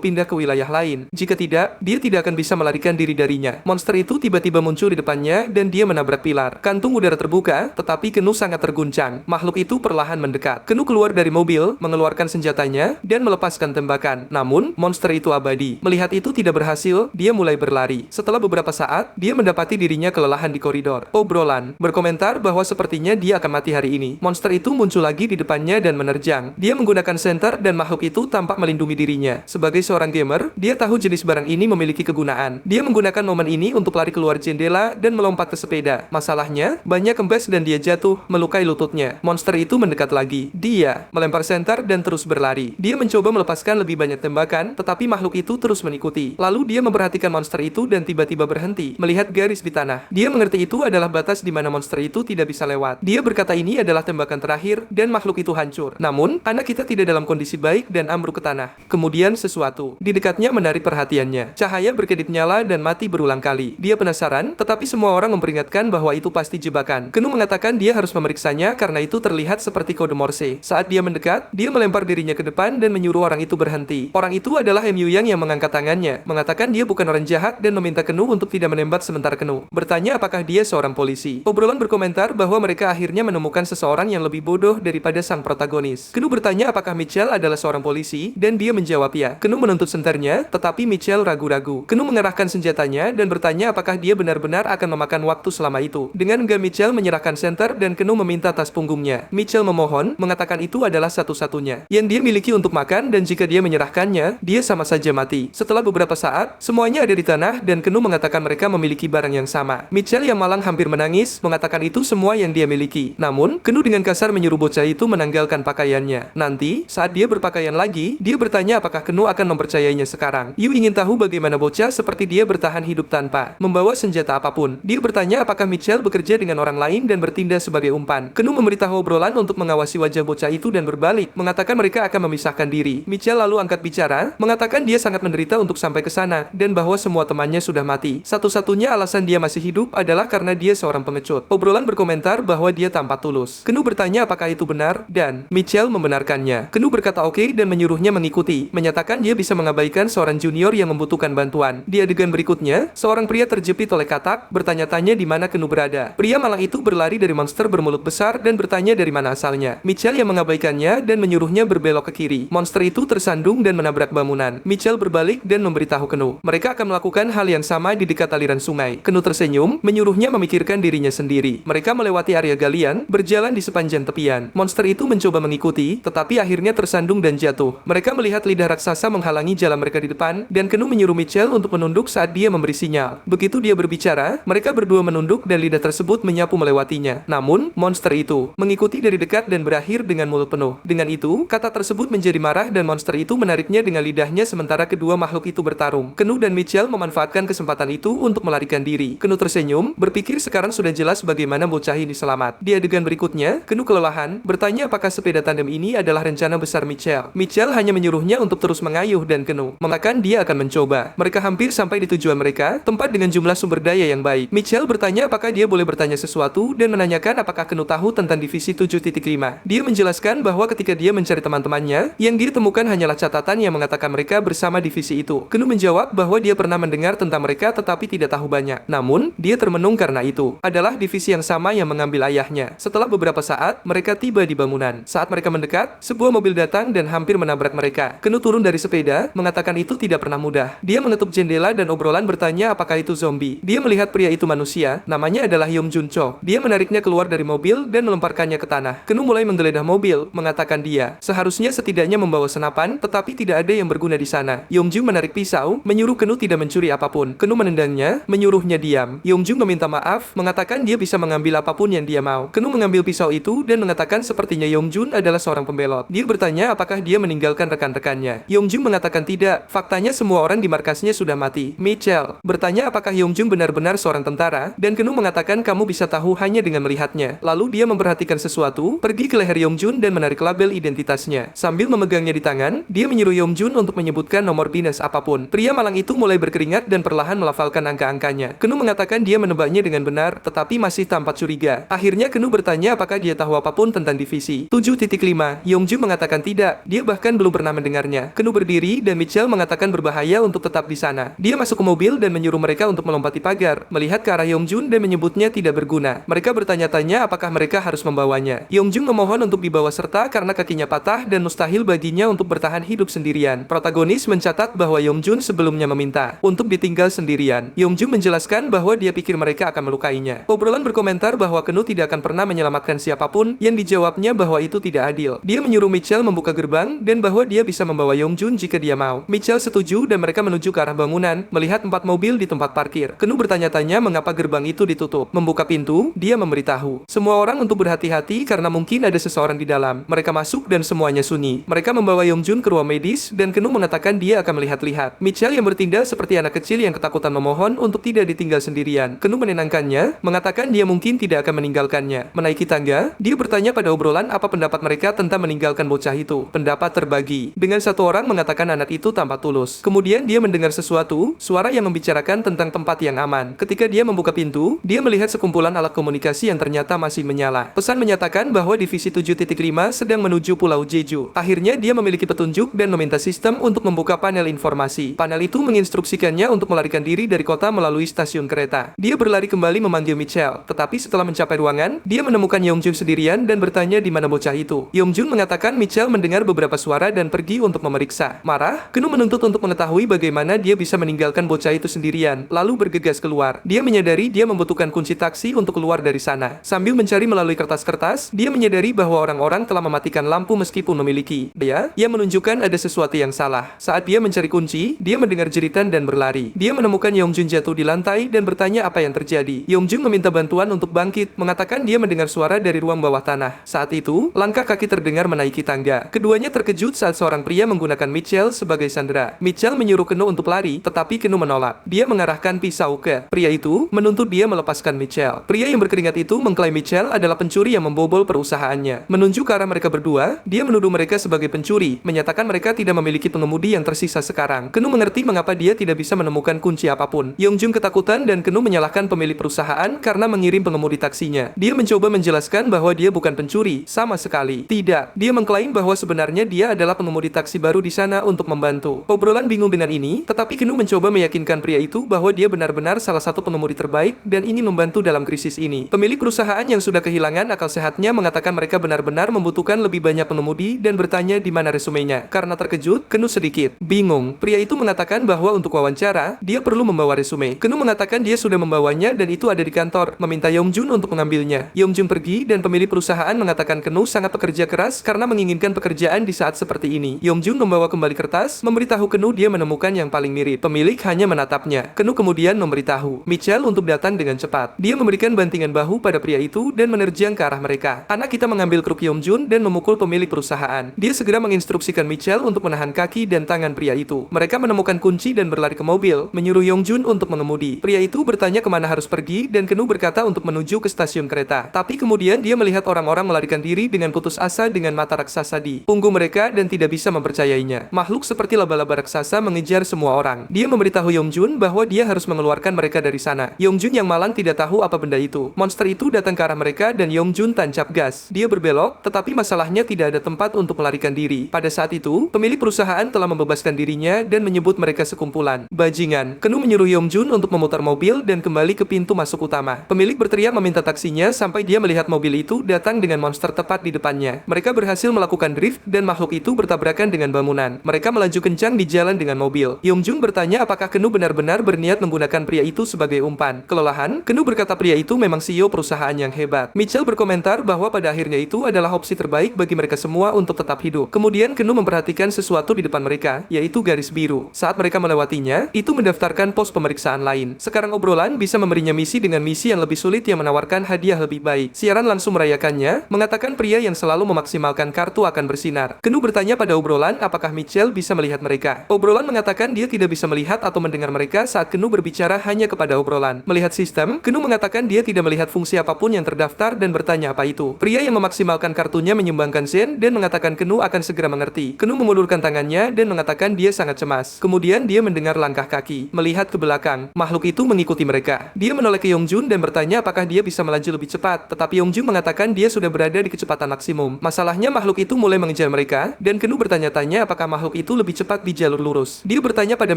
pindah ke wilayah lain. Jika tidak, dia tidak akan bisa melarikan diri darinya. Monster itu tiba-tiba muncul di depannya dan dia menabrak pilar. Kantung udara terbuka, tetapi Kenu sangat terguncang. Makhluk itu perlahan mendekat. Kenu keluar dari mobil, mengeluarkan senjatanya, dan melepaskan tembakan. Namun, monster itu abadi. Melihat itu tidak berhasil, dia mulai berlari. Setelah beberapa saat, dia mendapati dirinya kelelahan di koridor. Obrolan berkomentar bahwa sepertinya dia akan mati hari ini. Monster itu muncul lagi di depannya dan menerjang. Dia menggunakan senter dan makhluk itu tampak melindungi dirinya. Sebagai seorang gamer, dia tahu jenis barang ini memiliki kegunaan. Dia menggunakan momen ini untuk lari keluar jendela dan melompat ke sepeda. Masalahnya, banyak kempes dan dia jatuh, melukai lututnya. Monster itu mendekat lagi. Dia melempar senter dan terus berlari. Dia mencoba melepaskan lebih banyak tembakan, tetapi makhluk itu terus mengikuti. Lalu dia memperhatikan monster itu dan tiba-tiba berhenti, melihat garis di tanah. Dia mengerti itu adalah batas di mana monster itu tidak bisa lewat. Dia berkata ini adalah tembakan terakhir dan makhluk itu hancur. Namun, anak kita tidak dalam kondisi baik dan ambruk ke tanah. Kemudian sesuatu di dekatnya menarik perhatiannya. Cahaya berkedip nyala dan mati berulang kali. Dia penasaran, tetapi semua orang memperingatkan bahwa itu pasti jebakan. Kenu mengatakan dia harus memeriksanya karena itu terlihat seperti kode Morse. Saat dia mendekat, dia melempar dirinya ke depan dan menyuruh orang itu berhenti. Orang itu adalah Mu Yang mengangkat tangannya, mengatakan dia bukan orang jahat dan meminta Kenu untuk tidak menembak sementara Kenu bertanya apakah dia seorang polisi. Obrolan berkomentar bahwa mereka akhirnya menemukan seseorang yang lebih bodoh daripada sang protagonis. Kenu bertanya apakah Mitchell adalah seorang polisi, dan dia menjawab ya. Kenu menuntut senternya, tetapi Mitchell ragu-ragu. Kenu mengerahkan senjatanya dan bertanya apakah dia benar-benar akan memakan waktu selama itu. Dengan enggak Mitchell menyerahkan senter dan Kenu meminta tas punggungnya. Mitchell memohon, mengatakan itu adalah satu-satunya yang dia miliki untuk makan dan jika dia menyerahkannya, dia sama saja mati. Setelah beberapa saat, semuanya ada di tanah dan Kenu mengatakan mereka memiliki barang yang sama. Mitchell yang malang hampir menangis, mengatakan itu semua yang dia miliki. Namun, Kenu dengan kasar menyuruh bocah itu menanggalkan pakaiannya. Nanti, saat dia berpakaian lagi, dia bertanya apakah Kenu akan mempercayainya sekarang. Yu ingin tahu bagaimana bocah seperti dia bertahan hidup tanpa membawa senjata apapun. Dia bertanya apakah Mitchell bekerja dengan orang lain dan bertindak sebagai umpan. Kenu memberitahu obrolan untuk mengawasi wajah bocah itu dan berbalik, mengatakan mereka akan memisahkan diri. Mitchell lalu angkat bicara, mengatakan dia sangat menderita untuk sampai ke sana, dan bahwa semua temannya sudah mati. Satu-satunya alasan dia masih hidup adalah karena dia seorang pengecut. Obrolan berkomentar bahwa dia tampak tulus. Kenu bertanya apakah itu benar, dan Mitchell membenarkannya. Kenu berkata oke dan menyuruhnya mengikuti, menyatakan dia bisa mengabaikan seorang junior yang membutuhkan bantuan. Di adegan berikutnya, seorang pria terjepit oleh katak, bertanya-tanya di mana Kenu berada. Pria malang itu berlari dari monster bermulut besar dan bertanya dari mana asalnya. Mitchell yang mengabaikannya dan menyuruhnya berbelok ke kiri. Monster itu tersandung dan menabrak bangunan. Mitchell berbalik dan memberitahu Kenu, mereka akan melakukan hal yang sama di dekat aliran sungai. Kenu tersenyum, menyuruhnya memikirkan dirinya sendiri. Mereka melewati area galian, berjalan di sepanjang tepian. Monster itu mencoba mengikuti, tetapi akhirnya tersandung dan jatuh. Mereka melihat lidah raksasa menghalangi jalan mereka di depan, dan Kenu menyuruh Mitchell untuk menunduk saat dia memberi sinyal. Begitu dia berbicara, mereka berdua menunduk dan lidah tersebut menyapu melewatinya. Namun, monster itu mengikuti dari dekat dan berakhir dengan mulut penuh. Dengan itu, kata tersebut menjadi marah dan monster itu menariknya dengan lidahnya sementara kedua makhluk itu bertarung. Kenu dan Mitchell memanfaatkan kesempatan itu untuk melarikan diri. Kenu tersenyum, berpikir sekarang sudah jelas bagaimana bocah ini selamat. Di adegan berikutnya, Kenu kelelahan, bertanya apakah sepeda tandem ini adalah rencana besar Mitchell. Mitchell hanya menyuruhnya untuk terus mengayuh dan Kenu mengatakan dia akan mencoba. Mereka hampir sampai di tujuan mereka, tempat dengan jumlah sumber daya yang baik. Mitchell bertanya apakah dia boleh bertanya sesuatu dan menanyakan apakah Kenu tahu tentang divisi 7.5. Dia menjelaskan bahwa ketika dia mencari teman-temannya, yang dia temukan hanyalah catatan yang mengatakan mereka bersama divisi itu. Kenu menjawab bahwa dia pernah mendengar tentang mereka tetapi tidak tahu banyak. Namun, dia termenung karena itu adalah divisi yang sama yang mengambil ayahnya. Setelah beberapa saat, mereka tiba di bangunan. Saat mereka mendekat, sebuah mobil datang dan hampir menabrak mereka. Kenu turun dari sepeda, mengatakan itu tidak pernah mudah. Dia menutup jendela dan obrolan bertanya apakah itu zombie. Dia melihat pria itu manusia, namanya adalah Yong Jun Cho. Dia menariknya keluar dari mobil dan melemparkannya ke tanah. Kenu mulai menggeledah mobil, mengatakan dia seharusnya setidaknya membawa senapan, tetapi tidak ada yang berguna di sana. Yongjung menarik pisau, menyuruh Kenu tidak mencuri apapun. Kenu menendangnya, menyuruhnya diam. Yongjung meminta maaf, mengatakan dia bisa mengambil apapun yang dia mau. Kenu mengambil pisau itu dan mengatakan sepertinya Yongjun adalah seorang seorang pembelot. Dia bertanya apakah dia meninggalkan rekan-rekannya. Yongjung mengatakan tidak, faktanya semua orang di markasnya sudah mati. Mitchell bertanya apakah Yongjung benar-benar seorang tentara, dan Kenu mengatakan kamu bisa tahu hanya dengan melihatnya. Lalu dia memperhatikan sesuatu, pergi ke leher Yongjun dan menarik label identitasnya. Sambil memegangnya di tangan, dia menyuruh Yongjun untuk menyebutkan nomor BINAS apapun. Pria malang itu mulai berkeringat dan perlahan melafalkan angka-angkanya. Kenu mengatakan dia menebaknya dengan benar, tetapi masih tampak curiga. Akhirnya Kenu bertanya apakah dia tahu apapun tentang divisi 7.5. Yongjun mengatakan tidak, dia bahkan belum pernah mendengarnya. Kenu berdiri dan Mitchell mengatakan berbahaya untuk tetap di sana. Dia masuk ke mobil dan menyuruh mereka untuk melompati pagar, melihat ke arah Yongjun dan menyebutnya tidak berguna. Mereka bertanya-tanya apakah mereka harus membawanya. Yongjun memohon untuk dibawa serta karena kakinya patah dan mustahil baginya untuk bertahan hidup sendirian. Protagonis mencatat bahwa Yongjun sebelumnya meminta untuk ditinggal sendirian. Yongjun menjelaskan bahwa dia pikir mereka akan melukainya. Obrolan berkomentar bahwa Kenu tidak akan pernah menyelamatkan siapapun, yang dijawabnya bahwa itu tidak adil. Dia menyuruh Mitchell membuka gerbang dan bahwa dia bisa membawa Yongjun jika dia mau. Mitchell setuju dan mereka menuju ke arah bangunan, melihat 4 mobil di tempat parkir. Kenu bertanya-tanya mengapa gerbang itu ditutup. Membuka pintu, dia memberitahu semua orang untuk berhati-hati karena mungkin ada seseorang di dalam. Mereka masuk dan semuanya sunyi. Mereka membawa Yongjun ke ruang medis dan Kenu mengatakan dia akan melihat-lihat. Mitchell yang bertindak seperti anak kecil yang ketakutan memohon untuk tidak ditinggal sendirian. Kenu menenangkannya, mengatakan dia mungkin tidak akan meninggalkannya. Menaiki tangga, dia bertanya pada obrolan apa pendapat mereka tentang meninggalkan bocah itu. Pendapat terbagi. Dengan satu orang mengatakan anak itu tampak tulus. Kemudian dia mendengar sesuatu, suara yang membicarakan tentang tempat yang aman. Ketika dia membuka pintu, dia melihat sekumpulan alat komunikasi yang ternyata masih menyala. Pesan menyatakan bahwa divisi 7.5 sedang menuju Pulau Jeju. Akhirnya dia memiliki petunjuk dan meminta sistem untuk membuka panel informasi. Panel itu menginstruksikannya untuk melarikan diri dari kota melalui stasiun kereta. Dia berlari kembali memanggil Mitchell, tetapi setelah mencapai ruangan, dia menemukan Yongjun sendirian dan bertanya di mana bocah itu. Yongjun mengatakan Mitchell mendengar beberapa suara dan pergi untuk memeriksa. Marah, Kenu menuntut untuk mengetahui bagaimana dia bisa meninggalkan bocah itu sendirian, lalu bergegas keluar. Dia menyadari dia membutuhkan kunci taksi untuk keluar dari sana. Sambil mencari melalui kertas-kertas, dia menyadari bahwa orang-orang telah mematikan lampu meskipun memiliki. Ia menunjukkan ada sesuatu yang salah. Saat dia mencari kunci, dia mendengar jeritan dan berlari. Dia menemukan Yongjun jatuh di lantai dan bertanya apa yang terjadi. Yongjun meminta bantuan untuk bangkit, mengatakan dia mendengar suara dari ruang bawah tanah. Saat itu, langkah kaki terdengar menaiki tangga. Keduanya terkejut saat seorang pria menggunakan Mitchell sebagai sandera. Mitchell menyuruh Kenu untuk lari, tetapi Kenu menolak. Dia mengarahkan pisau ke pria itu, menuntut dia melepaskan Mitchell. Pria yang berkeringat itu mengklaim Mitchell adalah pencuri yang membobol perusahaannya. Menunjuk ke arah mereka berdua, dia menuduh mereka sebagai pencuri, menyatakan mereka tidak memiliki pengemudi yang tersisa sekarang. Kenu mengerti mengapa dia tidak bisa menemukan kunci apapun. Yongjun ketakutan dan Kenu menyalahkan pemilik perusahaan karena mengirim pengemudi taksinya. Dia mencoba menjelaskan bahwa dia bukan pencuri, sama sekali. Tidak. Dia mengklaim bahwa sebenarnya dia adalah pengemudi taksi baru di sana untuk membantu. Obrolan bingung dengan ini, tetapi Kenu mencoba meyakinkan pria itu bahwa dia benar-benar salah satu pengemudi terbaik dan ingin membantu dalam krisis ini. Pemilik perusahaan yang sudah kehilangan akal sehatnya mengatakan mereka benar-benar membutuhkan lebih banyak pengemudi dan bertanya di mana resumenya. Karena terkejut, Kenu sedikit bingung. Pria itu mengatakan bahwa untuk wawancara, dia perlu membawa resume. Kenu mengatakan dia sudah membawanya dan itu ada di kantor, meminta Yongjun untuk mengambilnya. Yongjun pergi dan pemilik perusahaan mengatakan Kenu sangat pekerja keras karena menginginkan pekerjaan di saat seperti ini. Yongjun membawa kembali kertas, memberitahu Kenu dia menemukan yang paling mirip. Pemilik hanya menatapnya. Kenu kemudian memberitahu Mitchell untuk datang dengan cepat. Dia memberikan bantingan bahu pada pria itu dan menerjang ke arah mereka. Anak kita mengambil kruk Yongjun dan memukul pemilik perusahaan. Dia segera menginstruksikan Mitchell untuk menahan kaki dan tangan pria itu. Mereka menemukan kunci dan berlari ke mobil, menyuruh Yongjun untuk mengemudi. Pria itu bertanya kemana harus pergi dan Kenu berkata untuk menuju ke stasiun kereta. Tapi kemudian dia melihat orang-orang melarikan diri dengan putus asa dengan mata raksasa di punggung mereka dan tidak bisa mempercayainya. Makhluk seperti laba-laba raksasa mengejar semua orang. Dia memberitahu Yongjun bahwa dia harus mengeluarkan mereka dari sana. Yongjun yang malang tidak tahu apa benda itu. Monster itu datang ke arah mereka dan Yongjun tancap gas. Dia berbelok, tetapi masalahnya tidak ada tempat untuk melarikan diri. Pada saat itu, pemilik perusahaan telah membebaskan dirinya dan menyebut mereka sekumpulan bajingan. Kenu menyuruh Yongjun untuk memutar mobil dan kembali ke pintu masuk utama. Pemilik berteriak meminta taksinya sampai dia melihat mobil itu datang dengan monster tepat di depannya. Mereka berhasil melakukan drift dan makhluk itu bertabrakan dengan bangunan. Mereka melaju kencang di jalan dengan mobil. Yongjun bertanya apakah Kenu benar-benar berniat menggunakan pria itu sebagai umpan. Kelelahan, Kenu berkata pria itu memang CEO perusahaan yang hebat. Mitchell berkomentar bahwa pada akhirnya itu adalah opsi terbaik bagi mereka semua untuk tetap hidup. Kemudian Kenu memperhatikan sesuatu di depan mereka, yaitu garis biru. Saat mereka melewatinya, itu mendaftarkan pos pemeriksaan lain. Sekarang obrolan bisa memberinya misi dengan misi yang lebih sulit yang menawarkan hadiah lebih baik. Siaran langsung merayakannya, mengatakan pria yang selalu memaksimalkan memaksimalkan kartu akan bersinar. Kenu bertanya pada obrolan apakah Mitchell bisa melihat mereka. Obrolan mengatakan dia tidak bisa melihat atau mendengar mereka saat Kenu berbicara hanya kepada obrolan. Melihat sistem, Kenu mengatakan dia tidak melihat fungsi apapun yang terdaftar dan bertanya apa itu. Pria yang memaksimalkan kartunya menyumbangkan Zen dan mengatakan Kenu akan segera mengerti. Kenu mengulurkan tangannya dan mengatakan dia sangat cemas. Kemudian dia mendengar langkah kaki. Melihat ke belakang, makhluk itu mengikuti mereka. Dia menoleh ke Yongjun dan bertanya apakah dia bisa melaju lebih cepat. Tetapi Yongjun mengatakan dia sudah berada di kecepatan maksimum. Masalahnya makhluk itu mulai mengejar mereka dan Kenu bertanya-tanya apakah makhluk itu lebih cepat di jalur lurus. Dia bertanya pada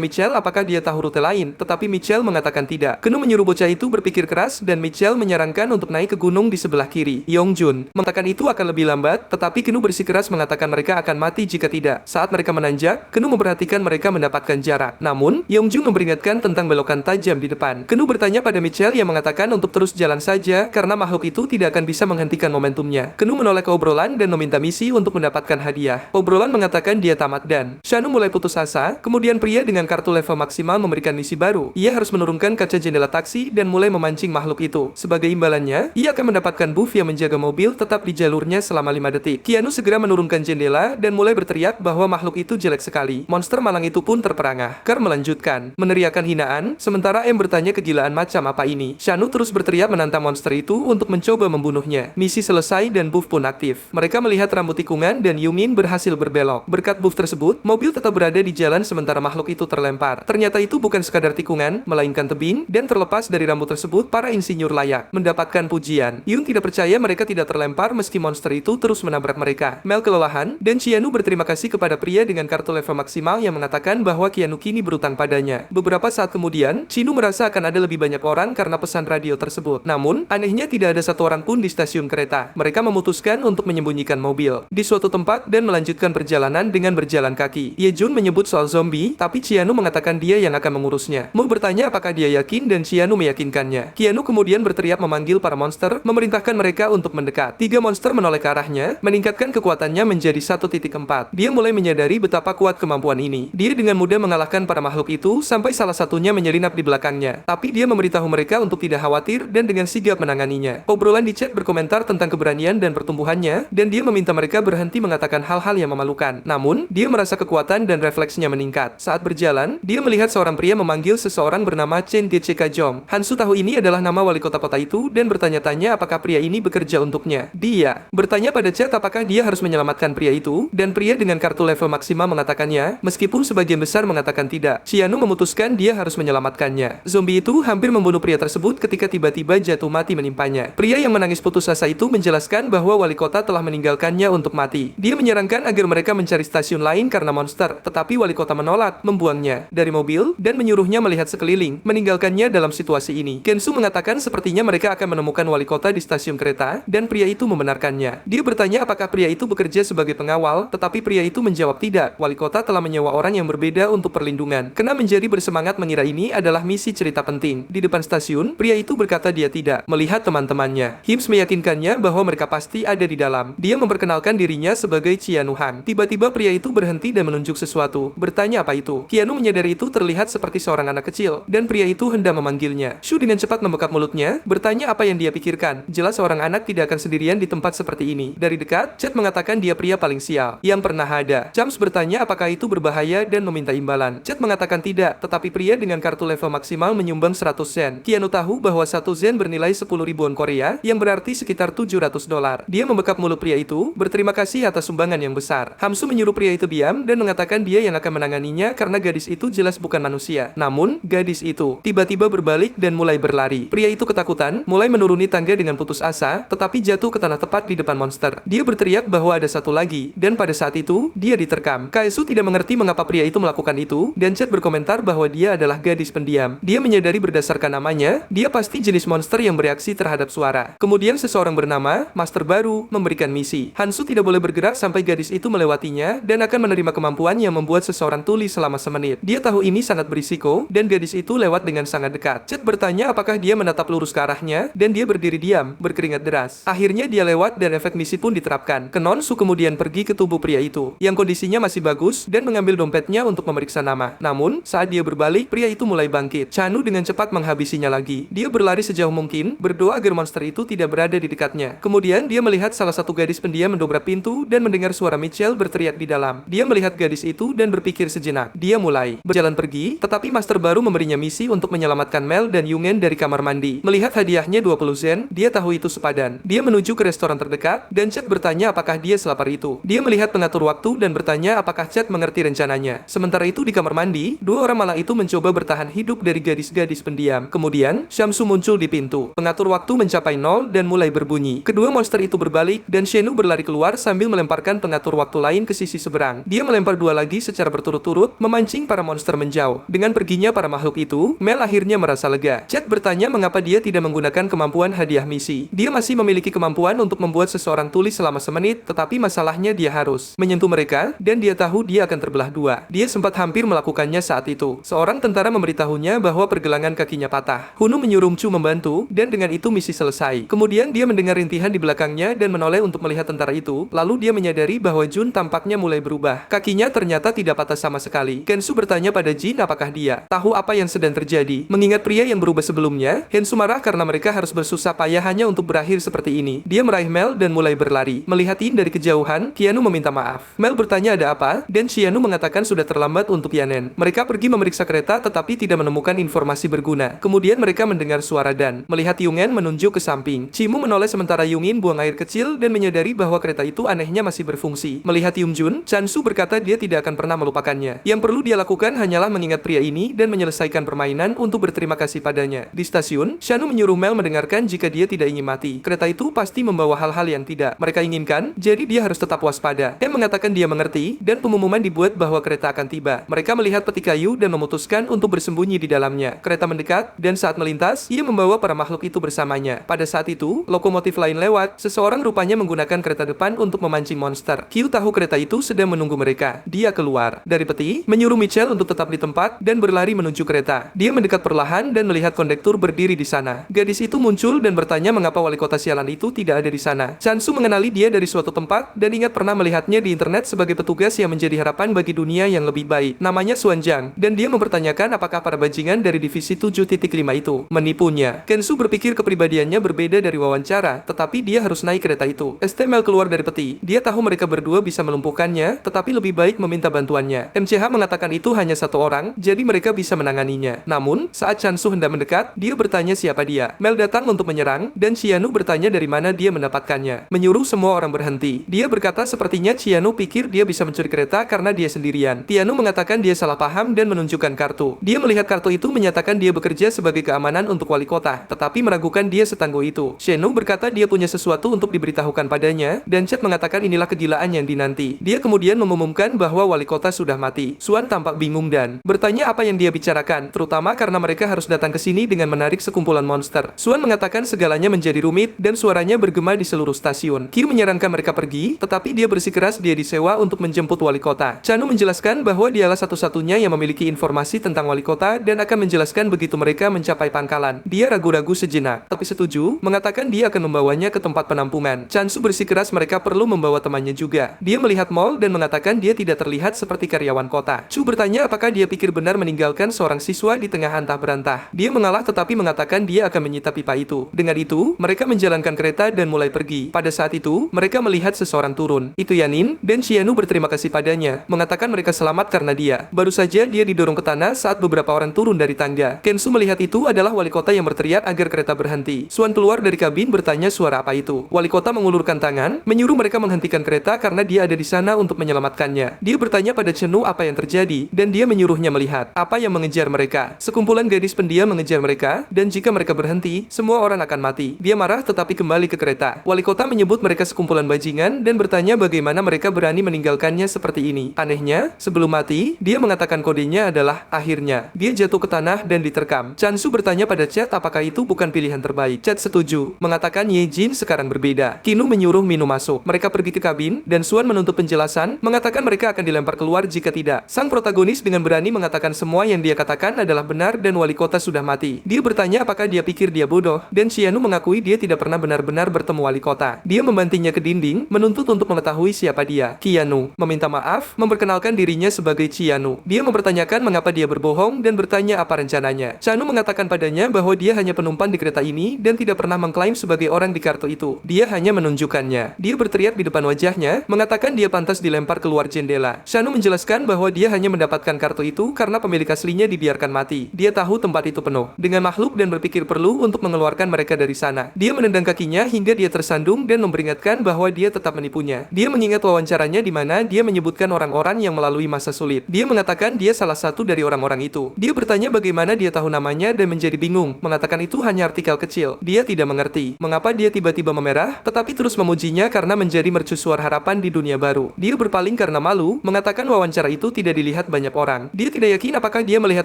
Mitchell apakah dia tahu rute lain, tetapi Mitchell mengatakan tidak. Kenu menyuruh bocah itu berpikir keras dan Mitchell menyarankan untuk naik ke gunung di sebelah kiri. Yongjun mengatakan itu akan lebih lambat, tetapi Kenu bersikeras mengatakan mereka akan mati jika tidak. Saat mereka menanjak, Kenu memperhatikan mereka mendapatkan jarak. Namun, Yongjun memperingatkan tentang belokan tajam di depan. Kenu bertanya pada Mitchell yang mengatakan untuk terus jalan saja karena makhluk itu tidak akan bisa menghentikan momentumnya. Kenu menoleh ke obrolan dan meminta misi untuk mendapatkan hadiah. Obrolan mengatakan dia tamat dan Shanu mulai putus asa. Kemudian pria dengan kartu level maksimal memberikan misi baru. Ia harus menurunkan kaca jendela taksi dan mulai memancing makhluk itu. Sebagai imbalannya, ia akan mendapatkan buff yang menjaga mobil tetap di jalurnya selama 5 detik. Keanu segera menurunkan jendela dan mulai berteriak bahwa makhluk itu jelek sekali. Monster malang itu pun terperangah. Car melanjutkan meneriakan hinaan, sementara M bertanya kegilaan macam apa ini. Shanu terus berteriak menantang monster itu untuk mencoba membunuhnya. Misi selesai dan buff pun aktif. Mereka melihat rambut tikungan dan Yumin berhasil berbelok. Berkat buff tersebut, mobil tetap berada di jalan sementara makhluk itu terlempar. Ternyata itu bukan sekadar tikungan, melainkan tebing, dan terlepas dari rambut tersebut, para insinyur layak mendapatkan pujian. Yun tidak percaya mereka tidak terlempar meski monster itu terus menabrak mereka. Mel kelelahan, dan Keanu berterima kasih kepada pria dengan kartu level maksimal yang mengatakan bahwa Keanu kini berutang padanya. Beberapa saat kemudian, Chinu merasa akan ada lebih banyak orang karena pesan radio tersebut. Namun, anehnya tidak ada satu orang pun di stasiun kereta. Mereka memutuskan untuk menyembunyikan mobil di suatu tempat dan melanjutkan perjalanan dengan berjalan kaki. Yejun menyebut soal zombie, tapi Keanu mengatakan dia yang akan mengurusnya. Mo bertanya apakah dia yakin dan Keanu meyakinkannya. Keanu kemudian berteriak memanggil para monster, memerintahkan mereka untuk mendekat. 3 monster menoleh ke arahnya, meningkatkan kekuatannya menjadi 1.4. Dia mulai menyadari betapa kuat kemampuan ini. Dia dengan mudah mengalahkan para makhluk itu sampai salah satunya menyelinap di belakangnya. Tapi dia memberitahu mereka untuk tidak khawatir dan dengan sigap menanganinya. Obrolan di chat berkomentar tentang keberanian dan pertumbuhannya, dan dia meminta mereka berhenti mengatakan hal-hal yang memalukan. Namun, dia merasa kekuatan dan refleksnya meningkat. Saat berjalan, dia melihat seorang pria memanggil seseorang bernama Chen Gecheka Jong. Hansu tahu ini adalah nama wali kota itu dan bertanya-tanya apakah pria ini bekerja untuknya. Dia bertanya pada Chet apakah dia harus menyelamatkan pria itu, dan pria dengan kartu level maksimal mengatakannya, meskipun sebagian besar mengatakan tidak. Keanu memutuskan dia harus menyelamatkannya. Zombie itu hampir membunuh pria tersebut ketika tiba-tiba jatuh mati menimpanya. Pria yang menangis putus asa itu menjelaskan bahwa wali kota telah meninggalkannya untuk mati. Dia menyarankan agar mereka mencari stasiun lain karena monster, tetapi wali kota menolak, membuangnya dari mobil, dan menyuruhnya melihat sekeliling, meninggalkannya dalam situasi ini. Kensu mengatakan sepertinya mereka akan menemukan wali kota di stasiun kereta, dan pria itu membenarkannya. Dia bertanya apakah pria itu bekerja sebagai pengawal, tetapi pria itu menjawab tidak. Wali kota telah menyewa orang yang berbeda untuk perlindungan. Kena menjadi bersemangat mengira ini adalah misi cerita penting. Di depan stasiun, pria itu berkata dia tidak melihat teman-temannya. Hims meyakinkannya bahwa mereka pasti ada di dalam. Dia memperkenalkan dirinya sebagai Keanu Han. Tiba-tiba pria itu berhenti dan menunjuk sesuatu. Bertanya apa itu. Keanu menyadari itu terlihat seperti seorang anak kecil, dan pria itu hendak memanggilnya. Shu dengan cepat membekap mulutnya, bertanya apa yang dia pikirkan. Jelas seorang anak tidak akan sendirian di tempat seperti ini. Dari dekat, Chet mengatakan dia pria paling sial yang pernah ada. James bertanya apakah itu berbahaya dan meminta imbalan. Chet mengatakan tidak, tetapi pria dengan kartu level maksimal menyumbang 100 zen. Keanu tahu bahwa 1 zen bernilai 10 ribuan Korea, yang berarti sekitar $700. Dia membekap mulut pria itu, berterima kasih atas sumbangan yang besar. Hamsu menyuruh pria itu diam dan mengatakan dia yang akan menanganinya karena gadis itu jelas bukan manusia. Namun, gadis itu tiba-tiba berbalik dan mulai berlari. Pria itu ketakutan, mulai menuruni tangga dengan putus asa, tetapi jatuh ke tanah tepat di depan monster. Dia berteriak bahwa ada satu lagi, dan pada saat itu, dia diterkam. Kaesu tidak mengerti mengapa pria itu melakukan itu, dan Chet berkomentar bahwa dia adalah gadis pendiam. Dia menyadari berdasarkan namanya, dia pasti jenis monster yang bereaksi terhadap suara. Kemudian seseorang bernama Master baru memberikan misi. Hansu tidak boleh bergerak sampai gadis itu melewatinya, dan akan menerima kemampuan yang membuat seseorang tuli selama semenit. Dia tahu ini sangat berisiko, dan gadis itu lewat dengan sangat dekat. Chet bertanya apakah dia menatap lurus ke arahnya, dan dia berdiri diam, berkeringat deras. Akhirnya dia lewat dan efek misi pun diterapkan. Kenon Su kemudian pergi ke tubuh pria itu, yang kondisinya masih bagus, dan mengambil dompetnya untuk memeriksa nama. Namun, saat dia berbalik, pria itu mulai bangkit. Chanu dengan cepat menghabisinya lagi. Dia berlari sejauh mungkin, berdoa agar monster itu tidak berada di dekatnya. Kemudian dia melihat salah satu gadis pendiam mendobrak pintu dan mendengar suara Mitchell berteriak di dalam. Dia melihat gadis itu dan berpikir sejenak. Dia mulai berjalan pergi, tetapi master baru memberinya misi untuk menyelamatkan Mel dan Yungen dari kamar mandi. Melihat hadiahnya 20 zen, dia tahu itu sepadan. Dia menuju ke restoran terdekat, dan Chad bertanya apakah dia selapar itu. Dia melihat pengatur waktu dan bertanya apakah Chad mengerti rencananya. Sementara itu di kamar mandi, dua orang malang itu mencoba bertahan hidup dari gadis-gadis pendiam. Kemudian, Shamsu muncul di pintu. Pengatur waktu mencapai 0 dan mulai berbunyi. Kedua monster itu berbalik, dan Shenu berlari keluar sambil melemparkan pengatur waktu lain ke sisi seberang. Dia melempar dua lagi secara berturut-turut, memancing para monster menjauh. Dengan perginya para makhluk itu, Mel akhirnya merasa lega. Chad bertanya mengapa dia tidak menggunakan kemampuan hadiah misi. Dia masih memiliki kemampuan untuk membuat seseorang tulis selama semenit, tetapi masalahnya dia harus menyentuh mereka, dan dia tahu dia akan terbelah dua. Dia sempat hampir melakukannya saat itu. Seorang tentara memberitahunya bahwa pergelangan kakinya patah. Hunu menyuruh Chu membantu, dan dengan itu misi selesai. Kemudian dia mendengar rintihan di belakangnya dan menoleh untuk melihat tentara itu. Lalu dia menyadari bahwa Jun tampaknya mulai berubah. Kakinya ternyata tidak patah sama sekali. Kensu bertanya pada Jin apakah dia tahu apa yang sedang terjadi. Mengingat pria yang berubah sebelumnya, Hensu marah karena mereka harus bersusah payah hanya untuk berakhir seperti ini. Dia meraih Mel dan mulai berlari. Melihat Yin dari kejauhan, Keanu meminta maaf. Mel bertanya ada apa, dan Keanu mengatakan sudah terlambat untuk Yanen. Mereka pergi memeriksa kereta tetapi tidak menemukan informasi berguna. Kemudian mereka mendengar suara dan melihat Yungen menunjuk ke samping. Chimu menoleh sementara Yungin buang air kecil dan menyadari bahwa kereta itu anehnya masih berfungsi. Melihat Yungjun, Chansu berkata dia tidak akan pernah melupakannya. Yang perlu dia lakukan hanyalah mengingat pria ini dan menyelesaikan permainan untuk berterima kasih padanya. Di stasiun, Shanu menyuruh Mel mendengarkan jika dia tidak ingin mati. Kereta itu pasti membawa hal-hal yang tidak mereka inginkan, jadi dia harus tetap waspada. Dia mengatakan dia mengerti, dan pengumuman dibuat bahwa kereta akan tiba. Mereka melihat peti kayu dan memutuskan untuk bersembunyi di dalamnya. Kereta mendekat, dan saat melintas, ia membawa para makhluk itu bersamanya. Pada saat itu, lokomotif lain lewat. Seseorang rupanya menggunakan kereta depan untuk memancing monster. Q tahu kereta itu sedang menunggu mereka. Dia keluar dari peti, menyuruh Mitchell untuk tetap di tempat, dan berlari menuju kereta. Dia mendekat perlahan dan melihat kondektur berdiri di sana. Gadis itu muncul dan bertanya mengapa wali kota sialan itu tidak ada di sana. Chansu mengenali dia dari suatu tempat, dan ingat pernah melihatnya di internet sebagai petugas yang menjadi harapan bagi dunia yang lebih baik. Namanya Suan Zhang, dan dia mempertanyakan apakah para bajingan dari divisi 7.5 itu menipunya. Kensu berpikir kepribadiannya berbeda dari wawancara, tetapi dia harus naik kereta itu. STML keluar dari peti. Dia tahu mereka berdua bisa melumpuhkannya, tetapi lebih baik meminta bantuannya. MCH mengatakan itu hanya satu orang, jadi mereka bisa menanganinya. Namun, saat Chansu hendak mendekat, dia bertanya siapa dia. Mel datang untuk menyerang, dan Chianu bertanya dari mana dia mendapatkannya. Menyuruh semua orang berhenti. Dia berkata sepertinya Chianu pikir dia bisa mencuri kereta karena dia sendirian. Tianu mengatakan dia salah paham dan menunjukkan kartu. Dia melihat kartu itu menyatakan dia bekerja sebagai keamanan untuk wali kota, tetapi meragukan dia setangguh itu. Shenu berkata dia punya sesuatu untuk diberitahukan padanya, dan Chad mengatakan inilah kegilaan yang dinanti. Dia kemudian mengumumkan bahwa wali kota sudah mati. Suan tampak bingung dan bertanya apa yang dia bicarakan, terutama karena mereka harus datang ke sini dengan menarik sekumpulan monster. Suan mengatakan segalanya menjadi rumit, dan suaranya bergema di seluruh stasiun. Q menyarankan mereka pergi, tetapi dia bersikeras dia disewa untuk menjemput wali kota. Chanu menjelaskan bahwa dialah satu-satunya yang memiliki informasi tentang wali kota dan akan menjelaskan begitu mereka mencapai pangkalan. Dia ragu-ragu sejenak, tapi setuju, mengatakan dia akan membawanya ke tempat penampungan. Chansu bersikeras mereka perlu membawa temannya juga. Dia melihat mall dan mengatakan dia tidak terlihat seperti karyawan kota. Chu bertanya apakah dia pikir benar meninggalkan seorang siswa di tengah antah berantah. Dia mengalah tetapi mengatakan dia akan menyita pipa itu. Dengan itu, mereka menjalankan kereta dan mulai pergi. Pada saat itu, mereka melihat seseorang turun. Itu Yanin, dan Chianu berterima kasih padanya, mengatakan mereka selamat karena dia. Baru saja dia didorong ke tanah saat beberapa orang turun dari tangga. Kensu melihat itu adalah wali kota yang berteriak agar kereta berhenti. Suan keluar dari kabin bertanya suara apa itu. Wali kota mengulurkan tangan, menyuruh mereka menghentikan kereta karena dia ada di sana untuk menyelamatkannya. Dia bertanya pada Chenu apa yang terjadi, dan dia menyuruhnya melihat apa yang mengejar mereka. Sekumpulan gadis pendiam mengejar mereka, dan jika mereka berhenti, semua orang akan mati. Dia marah tetapi kembali ke kereta. Wali kota menyebut mereka sekumpulan bajingan dan bertanya bagaimana mereka berani meninggalkannya seperti ini. Anehnya, sebelum mati, dia mengatakan kodenya adalah akhirnya. Dia jatuh ke tanah dan diterkam. Chansu bertanya pada Chad apakah itu bukan pilihan terbaik. Chad setuju, mengatakan Ye Jin sekarang berbeda. Kinu menyuruh Minu masuk. Mereka pergi ke kabin, dan Suan menuntut penjelasan, mengatakan mereka akan dilempar keluar jika tidak. Sang protagonis dengan berani mengatakan semua yang dia katakan adalah benar dan wali kota sudah mati. Dia bertanya apakah dia pikir dia bodoh, dan Chianu mengakui dia tidak pernah benar-benar bertemu wali kota. Dia membantingnya ke dinding, menuntut untuk mengetahui siapa dia. Keanu meminta maaf, memperkenalkan dirinya sebagai Chianu. Dia mempertanyakan mengapa dia berbohong dan bertanya apa rencananya. Chanu mengatakan padanya bahwa dia hanya penumpang di kereta ini dan tidak pernah mengklaim sebagai orang di kartu itu. Dia hanya menunjukkannya. menemukannya. Dia berteriak di depan wajahnya, mengatakan dia pantas dilempar keluar jendela. Shanu menjelaskan bahwa dia hanya mendapatkan kartu itu karena pemilik aslinya dibiarkan mati. Dia tahu tempat itu penuh dengan makhluk dan berpikir perlu untuk mengeluarkan mereka dari sana. Dia menendang kakinya hingga dia tersandung dan memperingatkan bahwa dia tetap menipunya. Dia mengingat wawancaranya di mana dia menyebutkan orang-orang yang melalui masa sulit. Dia mengatakan dia salah satu dari orang-orang itu. Dia bertanya bagaimana dia tahu namanya dan menjadi bingung, mengatakan itu hanya artikel kecil. Dia tidak mengerti mengapa dia tiba-tiba memerah, tetapi terus memujinya karena menjadi mercusuar harapan di dunia baru. Dia berpaling karena malu, mengatakan wawancara itu tidak dilihat banyak orang. Dia tidak yakin apakah dia melihat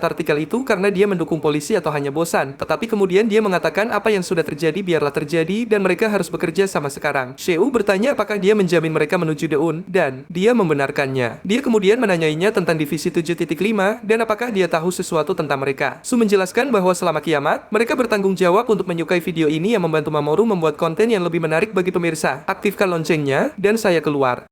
artikel itu karena dia mendukung polisi atau hanya bosan. Tetapi kemudian dia mengatakan apa yang sudah terjadi biarlah terjadi dan mereka harus bekerja sama sekarang. Sheu bertanya apakah dia menjamin mereka menuju Daun dan dia membenarkannya. Dia kemudian menanyainya tentang divisi 7.5 dan apakah dia tahu sesuatu tentang mereka. Su menjelaskan bahwa selama kiamat, mereka bertanggung jawab untuk menyukai video ini yang membantu Mamoru membuat konten yang lebih menarik bagi pemirsa. Aktifkan loncengnya dan saya keluar.